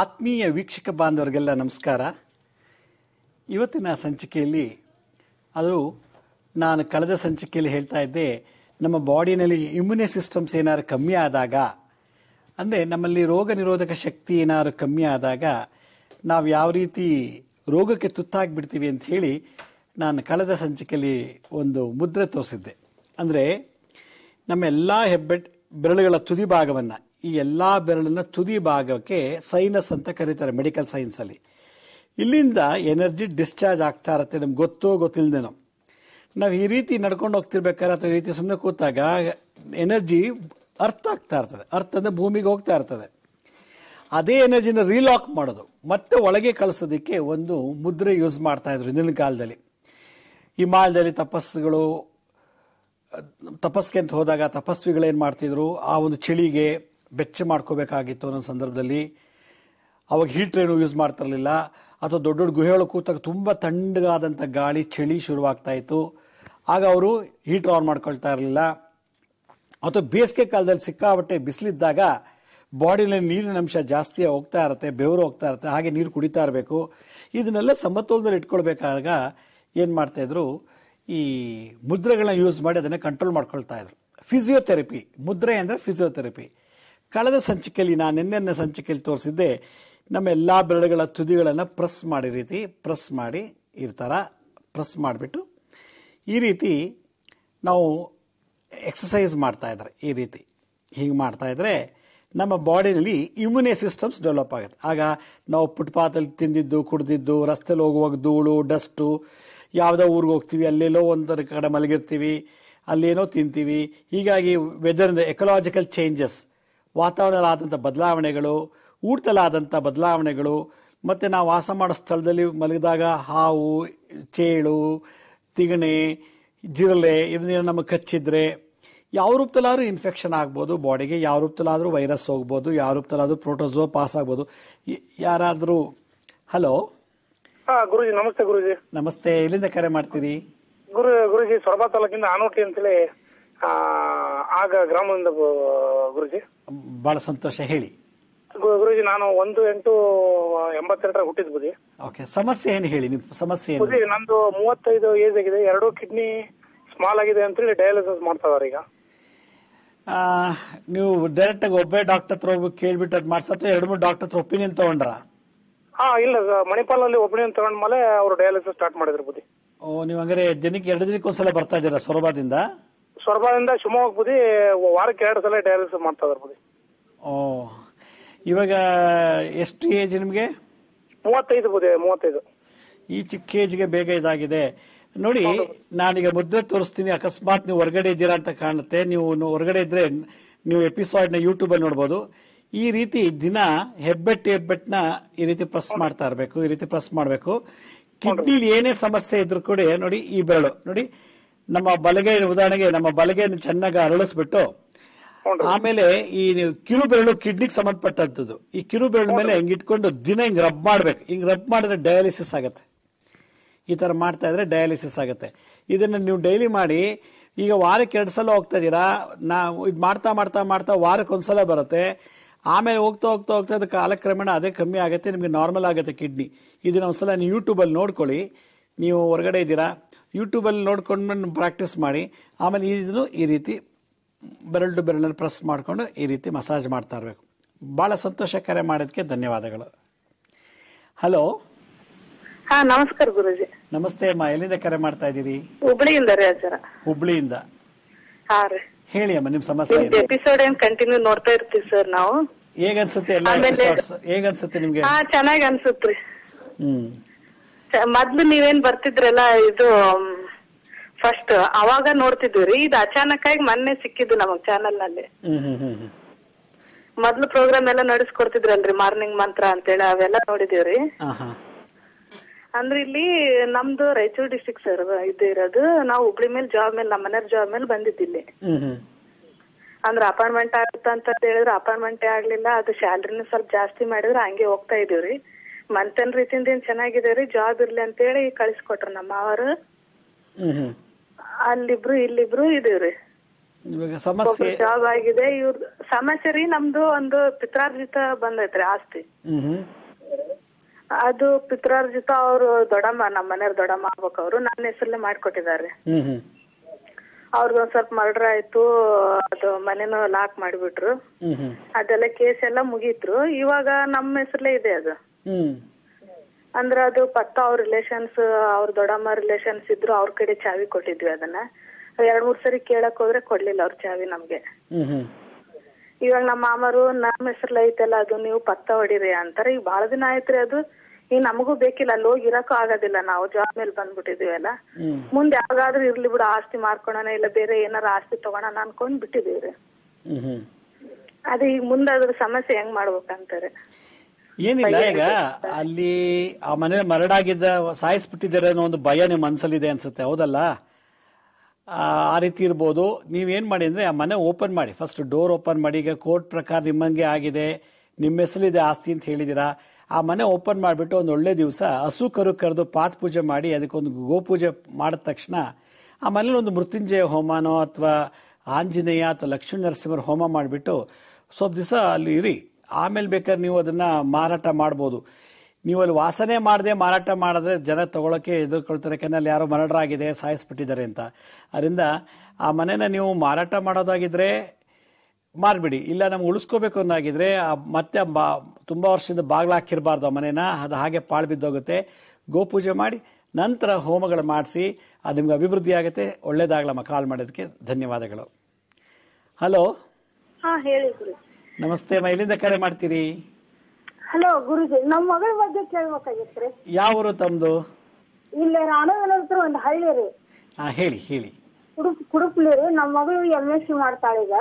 ಆತ್ಮೀಯ ವೀಕ್ಷಕ ಬಾಂಧವರಿಗೆಲ್ಲ ನಮಸ್ಕಾರ. ಇವತ್ತಿನ ಸಂಚಿಕೆಯಲ್ಲಿ ಅದು ನಾನು ಕಳೆದ ಸಂಚಿಕೆಯಲ್ಲಿ ಹೇಳ್ತಾ ಇದ್ದೆ, ನಮ್ಮ ಬಾಡಿನಲ್ಲಿ ಇಮ್ಯುನಿ ಸಿಸ್ಟಮ್ಸ್ ಏನಾದ್ರು ಕಮ್ಮಿ ಆದಾಗ, ಅಂದರೆ ನಮ್ಮಲ್ಲಿ ರೋಗ ನಿರೋಧಕ ಶಕ್ತಿ ಏನಾದ್ರು ಕಮ್ಮಿ ಆದಾಗ ನಾವು ಯಾವ ರೀತಿ ರೋಗಕ್ಕೆ ತುತ್ತಾಗಿಬಿಡ್ತೀವಿ ಅಂತ ಹೇಳಿ ನಾನು ಕಳೆದ ಸಂಚಿಕೆಯಲ್ಲಿ ಒಂದು ಮುದ್ರೆ ತೋರಿಸಿದ್ದೆ. ಅಂದರೆ ನಮ್ಮ ಎಲ್ಲ ಬೆರಳುಗಳ ತುದಿ ಭಾಗವನ್ನು, ಈ ಎಲ್ಲ ಬೆರಳಿನ ತುದಿ ಭಾಗಕ್ಕೆ ಸೈನಸ್ ಅಂತ ಕರೀತಾರೆ ಮೆಡಿಕಲ್ ಸೈನ್ಸಲ್ಲಿ. ಇಲ್ಲಿಂದ ಎನರ್ಜಿ ಡಿಸ್ಚಾರ್ಜ್ ಆಗ್ತಾ ಇರುತ್ತೆ, ನಮ್ಗೆ ಗೊತ್ತಿಲ್ಲದೇನೋ. ನಾವು ಈ ರೀತಿ ನಡ್ಕೊಂಡು ಹೋಗ್ತಿರ್ಬೇಕಾದ್ರೆ ಅಥವಾ ಈ ರೀತಿ ಸುಮ್ಮನೆ ಕೂತಾಗ ಎನರ್ಜಿ ಅರ್ಥ ಆಗ್ತಾ ಇರ್ತದೆ. ಅರ್ಥ ಅಂದರೆ ಭೂಮಿಗೆ ಹೋಗ್ತಾ ಇರ್ತದೆ. ಅದೇ ಎನರ್ಜಿನ ರೀಲಾಕ್ ಮಾಡೋದು, ಮತ್ತೆ ಒಳಗೆ ಕಳಿಸೋದಕ್ಕೆ ಒಂದು ಮುದ್ರೆ ಯೂಸ್ ಮಾಡ್ತಾ ಇದ್ರು ಹಿಂದಿನ ಕಾಲದಲ್ಲಿ. ಹಿಮಾಲಯದಲ್ಲಿ ತಪಸ್ಗೆ ಅಂತ ಹೋದಾಗ ತಪಸ್ವಿಗಳೇನು ಮಾಡ್ತಿದ್ರು, ಆ ಒಂದು ಚಳಿಗೆ ಬೆಚ್ಚ ಮಾಡ್ಕೋಬೇಕಾಗಿತ್ತು ಅನ್ನೋ ಸಂದರ್ಭದಲ್ಲಿ. ಅವಾಗ ಹೀಟ್ರೇನು ಯೂಸ್ ಮಾಡ್ತಿರ್ಲಿಲ್ಲ, ಅಥವಾ ದೊಡ್ಡ ದೊಡ್ಡ ಗುಹೆಗಳು ಕೂತಾಗ ತುಂಬ ತಣ್ಣಗಾದಂಥ ಗಾಳಿ, ಚಳಿ ಶುರುವಾಗ್ತಾ ಇತ್ತು. ಆಗ ಅವರು ಹೀಟ್ರ್ ಆನ್ ಮಾಡ್ಕೊಳ್ತಾ ಇರಲಿಲ್ಲ. ಅಥವಾ ಬೇಸಿಗೆ ಕಾಲದಲ್ಲಿ ಸಿಕ್ಕಾಬಟ್ಟೆ ಬಿಸಿಲಿದ್ದಾಗ ಬಾಡಿನಲ್ಲಿ ನೀರಿನ ಅಂಶ ಜಾಸ್ತಿ ಹೋಗ್ತಾ ಇರುತ್ತೆ, ಬೆವರು ಹೋಗ್ತಾ ಇರುತ್ತೆ, ಹಾಗೆ ನೀರು ಕುಡಿತಾ ಇರಬೇಕು. ಇದನ್ನೆಲ್ಲ ಸಮತೋಲದಲ್ಲಿ ಇಟ್ಕೊಳ್ಬೇಕಾದಾಗ ಏನು ಮಾಡ್ತಾಯಿದ್ರು, ಈ ಮುದ್ರೆಗಳನ್ನ ಯೂಸ್ ಮಾಡಿ ಅದನ್ನು ಕಂಟ್ರೋಲ್ ಮಾಡ್ಕೊಳ್ತಾ ಇದ್ರು. ಫಿಸಿಯೋಥೆರಪಿ, ಮುದ್ರೆ ಅಂದರೆ ಫಿಸಿಯೋಥೆರಪಿ. ಕಳೆದ ಸಂಚಿಕೆಯಲ್ಲಿ, ನಾನು ನಿನ್ನೆ ಸಂಚಿಕೆಯಲ್ಲಿ ತೋರಿಸಿದ್ದೆ, ನಮ್ಮ ಎಲ್ಲ ಬೆರಳುಗಳ ತುದಿಗಳನ್ನು ಪ್ರೆಸ್ ಮಾಡಿ ರೀತಿ ಪ್ರೆಸ್ ಮಾಡಿ ಈ ಥರ ಪ್ರೆಸ್ ಮಾಡಿಬಿಟ್ಟು ಈ ರೀತಿ ನಾವು ಎಕ್ಸಸೈಸ್ ಮಾಡ್ತಾ ಇದ್ದಾರೆ. ಈ ರೀತಿ ಹೀಗೆ ಮಾಡ್ತಾ ಇದ್ರೆ ನಮ್ಮ ಬಾಡಿನಲ್ಲಿ ಇಮ್ಯುನಿ ಸಿಸ್ಟಮ್ಸ್ ಡೆವಲಪ್ ಆಗುತ್ತೆ. ಆಗ ನಾವು ಫುಟ್ಪಾತಲ್ಲಿ ತಿಂದಿದ್ದು, ಕುಡಿದಿದ್ದು, ರಸ್ತೆಯಲ್ಲಿ ಹೋಗುವಾಗ ಧೂಳು, ಡಸ್ಟು, ಯಾವುದೋ ಊರಿಗೆ ಹೋಗ್ತೀವಿ, ಅಲ್ಲೆಲ್ಲೋ ಒಂದರ ಕಡೆ ಮಲಗಿರ್ತೀವಿ, ಅಲ್ಲೇನೋ ತಿಂತೀವಿ. ಹೀಗಾಗಿ ವೆದರ್ ಎಕಲಾಜಿಕಲ್ ಚೇಂಜಸ್, ವಾತಾವರಣದಲ್ಲಾದಂಥ ಬದಲಾವಣೆಗಳು, ಊಟದಲ್ಲಾದಂಥ ಬದಲಾವಣೆಗಳು, ಮತ್ತು ನಾವು ವಾಸ ಮಾಡೋ ಸ್ಥಳದಲ್ಲಿ ಮಲಗಿದಾಗ ಹಾವು, ಚೇಳು, ತಿಗಣೆ, ಜಿರಳೆ ಇವನ್ನೇನು ನಮಗೆ ಕಚ್ಚಿದ್ರೆ ಯಾವ ರೂಪದಲ್ಲಾದ್ರೂ ಇನ್ಫೆಕ್ಷನ್ ಆಗ್ಬೋದು ಬಾಡಿಗೆ, ಯಾವ ರೂಪದಲ್ಲಾದ್ರೂ ವೈರಸ್ ಹೋಗ್ಬೋದು, ಯಾವ ರೂಪದಲ್ಲಾದ್ರೂ ಪ್ರೋಟೋಜೋವಾ ಪಾಸ್ ಆಗ್ಬೋದು. ಯಾರಾದರೂ ಹಲೋ ಗುರುಜಿ ನಮಸ್ತೆ. ಗುರುಜಿ ನಮಸ್ತೆ. ಎಲ್ಲಿಂದ ಕರೆ ಮಾಡ್ತೀರಿ? ಗುರುಜಿ ಸೊರಬ ತಾಲೂಕಿಂದ ಆನೋಟಿ ಅಂತೇಳಿ ಆಗ ಗ್ರಾಮದಿಂದ ಗುರುಜಿ. ಬಹಳ ಸಂತೋಷ, ಹೇಳಿ ಗುರುಜಿ. ನಾನು 1/8/82 ಹುಟ್ಟಿದ್ ಬುದ್ಧಿ. ಓಕೆ, ಸಮಸ್ಯೆ ಏನು ಹೇಳಿ, ನಿಮ್ಮ ಸಮಸ್ಯೆ ಏನು? ಬುದ್ಧಿ ನಂದು 35 ಏಜ್ ಆಗಿದೆ, 2 ಕಿಡ್ನಿ ಸ್ಮಾಲ್ ಆಗಿದೆ ಅಂತೇಳಿ ಡಯಾಲಿಸಿಸ್ ಮಾಡ್ತಾ ಇದಾರೆ ಈಗ. ನೀವು ಡೈರೆಕ್ಟ್ ಆಗಿ ಒಬ್ಬೇ ಡಾಕ್ಟರ್ ಹತ್ರ ಹೋಗಿ ಕೇಳ್ಬಿಟ್ಟು ಅದು ಮಾಡ್ಸತ್ತೆ, 2-3 ಡಾಕ್ಟರ್ ಹತ್ರ ಒಪಿನಿಯನ್ ತಗೊಂಡ್ರ? ಇಲ್ಲ, ಮಣಿಪಾಲ್ ಅಲ್ಲಿ ಒಪಿನಿಯನ್ ತಗೊಂಡ್ ಮೇಲೆ ಅವರು ಡಯಾಲಿಸಿಸ್ ಸ್ಟಾರ್ಟ್ ಮಾಡಿದ್ರು ಬುದ್ಧಿ. ನೀವು ಹಂಗಾರೆ ದಿನಕ್ಕೆ 2 ದಿನಕ್ಕೆ ಒಂದ್ಸಲ ಬರ್ತಾ ಇದ್ದೀರಾ ಸೊರಬದಿಂದ? ಸೊರಬದಿಂದ ಶಿವಮೊಗ್ಗ ಬುದ್ಧಿ, ವಾರಕ್ಕೆ 2 ಸಲ ಡಯಾಲಿಸಿಸ್ ಮಾಡ್ತಾ ಇದಾರೆ ಬುದ್ಧಿ. ಇವಾಗ ಎಷ್ಟು ಏಜ್ ನಿಮಗೆ? 35 ಬುದ್ಧಿ, 35. ಈ ಚಿಕ್ಕ ಏಜ್ಗೆ ಬೇಗ ಇದಾಗಿದೆ ನೋಡಿ. ನಾನೀಗ ಮುದ್ರೆ ತೋರಿಸ್ತೀನಿ, ಅಕಸ್ಮಾತ್ ನೀವು ಹೊರಗಡೆ ಇದ್ದೀರಾ ಅಂತ ಕಾಣುತ್ತೆ. ನೀವು ಹೊರಗಡೆ ಇದ್ರೆ ನೀವು ಎಪಿಸೋಡ್ನ ಯೂಟ್ಯೂಬಲ್ಲಿ ನೋಡ್ಬೋದು. ಈ ರೀತಿ ದಿನ ಹೆಬ್ಬೆಟ್ಟನ್ನ ಈ ರೀತಿ ಪ್ರೆಸ್ ಮಾಡ್ತಾ ಇರಬೇಕು, ಈ ರೀತಿ ಪ್ರೆಸ್ ಮಾಡಬೇಕು. ಕಿಡ್ನಿಲಿ ಏನೇ ಸಮಸ್ಯೆ ಇದ್ರು ಕೂಡ ನೋಡಿ, ಈ ಬೆರಳು ನೋಡಿ, ನಮ್ಮ ಬಲಗೈ ಉದಾಹರಣೆಗೆ ನಮ್ಮ ಬಲಗೈನ ಚೆನ್ನಾಗಿ ಅರಳಿಸ್ಬಿಟ್ಟು, ಆಮೇಲೆ ಈ ಕಿರು ಬೆರಳು ಕಿಡ್ನಿಗೆ ಸಂಬಂಧಪಟ್ಟಂಥದ್ದು, ಈ ಕಿರು ಬೆರಳು ಮೇಲೆ ಹಿಂಗ್ ಇಟ್ಕೊಂಡು ದಿನ ಹಿಂಗ್ ರಬ್ ಮಾಡ್ಬೇಕು. ಹಿಂಗ್ ರಬ್ ಮಾಡಿದ್ರೆ ಡಯಾಲಿಸಿಸ್ ಆಗುತ್ತೆ. ಈ ತರ ಮಾಡ್ತಾ ಇದ್ರೆ ಡಯಾಲಿಸಿಸ್ ಆಗುತ್ತೆ. ಇದನ್ನ ನೀವು ಡೈಲಿ ಮಾಡಿ. ಈಗ ವಾರಕ್ಕೆ 2 ಸಲ ಹೋಗ್ತಾ ಇದೀರಾ, ನಾವು ಇದು ಮಾಡ್ತಾ ಮಾಡ್ತಾ ಮಾಡ್ತಾ ವಾರಕ್ಕೆ 1 ಸಲ ಬರುತ್ತೆ. ಆಮೇಲೆ ಹೋಗ್ತಾ ಹೋಗ್ತಾ ಹೋಗ್ತಾ ಅದು ಕಾಲಕ್ರಮೇಣ ಅದೇ ಕಮ್ಮಿ ಆಗುತ್ತೆ, ನಿಮಗೆ ನಾರ್ಮಲ್ ಆಗುತ್ತೆ ಕಿಡ್ನಿ. ಇದನ್ನ ಒಂದ್ಸಲ ನೀವು ಯೂಟ್ಯೂಬಲ್ಲಿ ನೋಡ್ಕೊಳ್ಳಿ. ನೀವು ಹೊರಗಡೆ ಇದ್ದೀರಾ, ಯೂಟ್ಯೂಬಲ್ಲಿ ನೋಡ್ಕೊಂಡು ಪ್ರಾಕ್ಟೀಸ್ ಮಾಡಿ. ಆಮೇಲೆ ಇದನ್ನು ಈ ರೀತಿ ಬೆರಳು ಟು ಬೆರಳನ್ನು ಪ್ರೆಸ್ ಮಾಡಿಕೊಂಡು ಈ ರೀತಿ ಮಸಾಜ್ ಮಾಡ್ತಾ ಇರಬೇಕು. ಭಾಳ ಸಂತೋಷ, ಕರೆ ಮಾಡೋದಕ್ಕೆ ಧನ್ಯವಾದಗಳು. ಹಲೋ. ನಮಸ್ಕಾರ ಗುರುಜಿ. ನಮಸ್ತೆ ಅಮ್ಮ, ಎಲ್ಲಿಂದ ಕರೆ ಮಾಡ್ತಾ ಇದ್ದೀರಿ? ಹುಬ್ಳಿಯಿಂದ ರೀ ಅಜ್ಜರ. ಹುಬ್ಳಿಯಿಂದ. ಹೇಳಿ ಅಮ್ಮ, ನಿಮ್ ಸಮಸ್ಯೆ ಎಪಿಸೋಡ್ ಏನ್ ಕಂಟಿನ್ಯೂ ನೋಡ್ತಾ ಇರ್ತೀವಿ ಸರ್ ನಾವು. ಹೇಗನ್ಸುತ್ತೆ ಎಲ್ಲ ಎಪಿಸೋಡ್ಸ್? ಹೇಗನ್ಸುತ್ತೆ ನಿಮ್ಗೆ? ಚೆನ್ನಾಗಿ ಅನ್ಸುತ್ರಿ. ಮೊದ್ಲು ನೀವೇನ್ ಬರ್ತಿದ್ರಲ್ಲ, ಇದು ಫಸ್ಟ್ ಅವಾಗ ನೋಡ್ತಿದ್ವಿ. ಇದು ಅಚಾನಕ್ ಆಗಿ ಮೊನ್ನೆ ಸಿಕ್ಕಿದ್ದು ನಮಗ್ ಚಾನಲ್ ನಲ್ಲಿ. ಮೊದ್ಲು ಪ್ರೋಗ್ರಾಮ್ ಎಲ್ಲ ನಡೆಸ್ಕೊಡ್ತಿದ್ರಲ್ರಿ, ಮಾರ್ನಿಂಗ್ ಮಂತ್ರ ಅಂತೇಳಿ, ಅವೆಲ್ಲ ನೋಡಿದೀವ್ರಿ. ಅಂದ್ರೆ ಇಲ್ಲಿ ನಮ್ದು ರಾಯಚೂರು ಡಿಸ್ಟ್ರಿಕ್ಟ್ ಸರ್ ಇರೋದು. ನಾವು ಹುಬ್ಳಿ ಮೇಲೆ ಜಾಬ್ ಮೇಲೆ, ನಮ್ಮ ಮನೆಯವ್ರ ಜಾಬ್ ಮೇಲೆ ಬಂದಿದ್ದಿಲ್ಲಿ. ಅಂದ್ರೆ ಅಪಾಯಿಂಟ್ಮೆಂಟ್ ಆಗುತ್ತ ಅಂತ ಹೇಳಿದ್ರೆ ಅಪಾಯಿಂಟ್ಮೆಂಟೇ ಆಗ್ಲಿಲ್ಲ. ಅದು ಸ್ಯಾಲ್ರಿನ ಸ್ವಲ್ಪ ಜಾಸ್ತಿ ಮಾಡಿದ್ರೆ ಹಂಗೆ ಹೋಗ್ತಾ ಇದೀವ್ರಿ. ಮಂತನ್ ರೀತಿಯಿಂದ ಏನ್ ಚೆನ್ನಾಗಿದೆ ರೀ, ಜಾಬ್ ಇರ್ಲಿ ಅಂತ ಹೇಳಿ ಕಳಿಸ್ಕೊಟ್ರು ನಮ್ಮ ಮಾವರು. ಅಲ್ಲಿಬ್ರು ಇಲ್ಲಿಬ್ರು ಇದೀವ್ರಿ. ಇವಾಗ ಸಮಸ್ಯೆ ಜಾಬ್ ಆಗಿದೆ. ಇವ್ರ ಸಮಸ್ಯೆ ರೀ, ನಮ್ದು ಒಂದು ಪಿತ್ರಾರ್ಜಿತ ಬಂದೈತ್ರಿ ಆಸ್ತಿ. ಅದು ಪಿತ್ರಾರ್ಜಿತ ಅವ್ರು ದೊಡ್ಡಮ್ಮ, ನಮ್ಮ ಮನೆಯವ್ರ ದೊಡ್ಡಮ್ಮ ಆಗ್ಬೇಕು, ಅವ್ರು ನನ್ನ ಹೆಸರಲ್ಲೇ ಮಾಡ್ಕೊಟ್ಟಿದ್ದಾರೆ. ಅವ್ರದ್ದು ಒಂದ್ ಸ್ವಲ್ಪ ಮರ್ಡರ್ ಆಯ್ತು, ಅದು ಮನೇನು ಲಾಕ್ ಮಾಡಿಬಿಟ್ರು. ಅದೆಲ್ಲ ಕೇಸ್ ಎಲ್ಲ ಮುಗೀತ್ರು. ಇವಾಗ ನಮ್ಮ ಹೆಸರಲ್ಲೇ ಇದೆ ಅದು. ಅಂದ್ರೆ ಅದು ಪತ್ತ ಅವ್ರ ರಿಲೇಷನ್ಸ್, ಅವ್ರ ದೊಡ್ಡಮ್ಮ ರಿಲೇಷನ್ಸ್ ಇದ್ರು, ಅವ್ರ ಕಡೆ ಚಾವಿ ಕೊಟ್ಟಿದ್ವಿ. ಅದನ್ನ 2-3 ಸರಿ ಕೇಳಕ್ ಹೋದ್ರೆ ಕೊಡ್ಲಿಲ್ಲ ಅವ್ರ ಚಾವಿ ನಮ್ಗೆ. ಇವಾಗ ನಮ್ಮ ಮಾಮರು ನಮ್ಮ ಹೆಸರ್ಲ ಐತಲ್ಲ ಅದು ನೀವು ಪತ್ತ ಹೊಡಿರಿ ಅಂತಾರೆ. ಈಗ ಬಹಳ ದಿನ ಆಯ್ತ್ರಿ ಅದು. ಈಗ ನಮಗೂ ಬೇಕಿಲ್ಲ, ಅಲ್ಲಿ ಹೋಗಿ ಇರಕ್ಕೂ ಆಗೋದಿಲ್ಲ, ನಾವು ಜಾಬ್ ಮೇಲೆ ಬಂದ್ಬಿಟ್ಟಿದೀವಲ್ಲ. ಮುಂದೆ ಯಾವಾಗಾದ್ರೂ ಇರ್ಲಿ ಬಿಡು, ಆಸ್ತಿ ಮಾರ್ಕೊಳೋಣ ಇಲ್ಲ ಬೇರೆ ಏನಾರ ಆಸ್ತಿ ತಗೋಣ ಅನ್ಕೊಂಡ್ ಬಿಟ್ಟಿದೀವ್ರಿ. ಅದೇ ಈಗ ಮುಂದೆ ಅದ್ರ ಸಮಸ್ಯೆ ಹೆಂಗ್ ಮಾಡ್ಬೇಕಂತಾರೆ. ಏನಿಲ್ಲ, ಈಗ ಅಲ್ಲಿ ಆ ಮನೆ ಮರಡಾಗಿದ್ದ ಸಾಯಿಸ್ಬಿಟ್ಟಿದ್ದಾರೆ ಅನ್ನೋ ಒಂದು ಭಯ ನಿಮ್ಮ ಮನಸ್ಸಲ್ಲಿದೆ ಅನ್ಸುತ್ತೆ, ಹೌದಲ್ಲ? ಆ ರೀತಿ ಇರ್ಬೋದು. ನೀವೇನ್ ಮಾಡಿ ಅಂದ್ರೆ ಆ ಮನೆ ಓಪನ್ ಮಾಡಿ, ಫಸ್ಟ್ ಡೋರ್ ಓಪನ್ ಮಾಡಿ. ಈಗ ಕೋರ್ಟ್ ಪ್ರಕಾರ ನಿಮ್ಮಂಗೆ ಆಗಿದೆ, ನಿಮ್ಮ ಹೆಸರಿದೆ ಆಸ್ತಿ ಅಂತ ಹೇಳಿದಿರಾ. ಆ ಮನೆ ಓಪನ್ ಮಾಡಿಬಿಟ್ಟು ಒಂದು ಒಳ್ಳೆ ದಿವಸ ಹಸು ಕರು ಕರೆದು ಪಾತ್ ಪೂಜೆ ಮಾಡಿ, ಅದಕ್ಕೊಂದು ಗೋಪೂಜೆ ಮಾಡಿದ ತಕ್ಷಣ ಆ ಮನೇಲಿ ಒಂದು ಮೃತ್ಯುಂಜಯ ಹೋಮನೋ ಅಥವಾ ಆಂಜನೇಯ ಅಥವಾ ಲಕ್ಷ್ಮೀ ನರಸಿಂಹರ ಹೋಮ ಮಾಡಿಬಿಟ್ಟು ಸ್ವಲ್ಪ ದಿವಸ ಅಲ್ಲಿ ಇರಿ. ಆಮೇಲೆ ಬೇಕಾದ್ರೆ ನೀವು ಅದನ್ನ ಮಾರಾಟ ಮಾಡ್ಬೋದು. ನೀವು ಅಲ್ಲಿ ವಾಸನೆ ಮಾಡದೆ ಮಾರಾಟ ಮಾಡಿದ್ರೆ ಜನ ತಗೊಳಕ್ಕೆ ಎದುರ್ಕೊಳ್ತಾರೆ, ಯಾಕಂದ್ರೆ ಅಲ್ಲಿ ಯಾರೋ ಮರ್ಡರ್ ಆಗಿದೆ, ಸಾಯಿಸ್ಬಿಟ್ಟಿದ್ದಾರೆ ಅಂತ. ಅದರಿಂದ ಆ ಮನೆನ ನೀವು ಮಾರಾಟ ಮಾಡೋದಾಗಿದ್ರೆ ಮಾರ್ಬಿಡಿ. ಇಲ್ಲ ನಮ್ಗೆ ಉಳಿಸ್ಕೋಬೇಕು ಅನ್ನೋಗಿದ್ರೆ ಮತ್ತೆ ತುಂಬಾ ವರ್ಷದಿಂದ ಬಾಗ್ಲು ಹಾಕಿರಬಾರ್ದು ಆ ಮನೇನ, ಅದು ಹಾಗೆ ಪಾಳು ಬಿದ್ದೋಗುತ್ತೆ. ಗೋಪೂಜೆ ಮಾಡಿ ನಂತರ ಹೋಮಗಳು ಮಾಡಿಸಿ, ಅದು ನಿಮ್ಗೆ ಅಭಿವೃದ್ಧಿ ಆಗುತ್ತೆ. ಒಳ್ಳೇದಾಗ್ಲಮ್ಮ. ಕಾಲ್ ಮಾಡೋದಕ್ಕೆ ಧನ್ಯವಾದಗಳು. ಹಲೋ. ಹೇಳಿ ಗುರು. ನಮಸ್ತೆ ಅಮ್ಮ, ಎಲ್ಲಿಂದ ಕರೆ ಮಾಡ್ತೀರಿ? ಹಲೋ ಗುರುಜಿ, ನಮ್ಮ ಮಗಳ ಬಗ್ಗೆ ಕೇಳ್ಬೇಕಾಗಿತ್ರಿ. ಯಾವ ಊರು ತಮ್ದು? ಇಲ್ಲಿ ರಾಣವನ ಹತ್ರ ಒಂದು ಹಳ್ಳಿ ರೀ. ಹೇಳಿ ಹೇಳಿ. ಕುಡುಪ್ಲಿ ರೀ. ನಮ್ಮ ಮಗಳು MSc ಮಾಡ್ತಾಳೀಗ.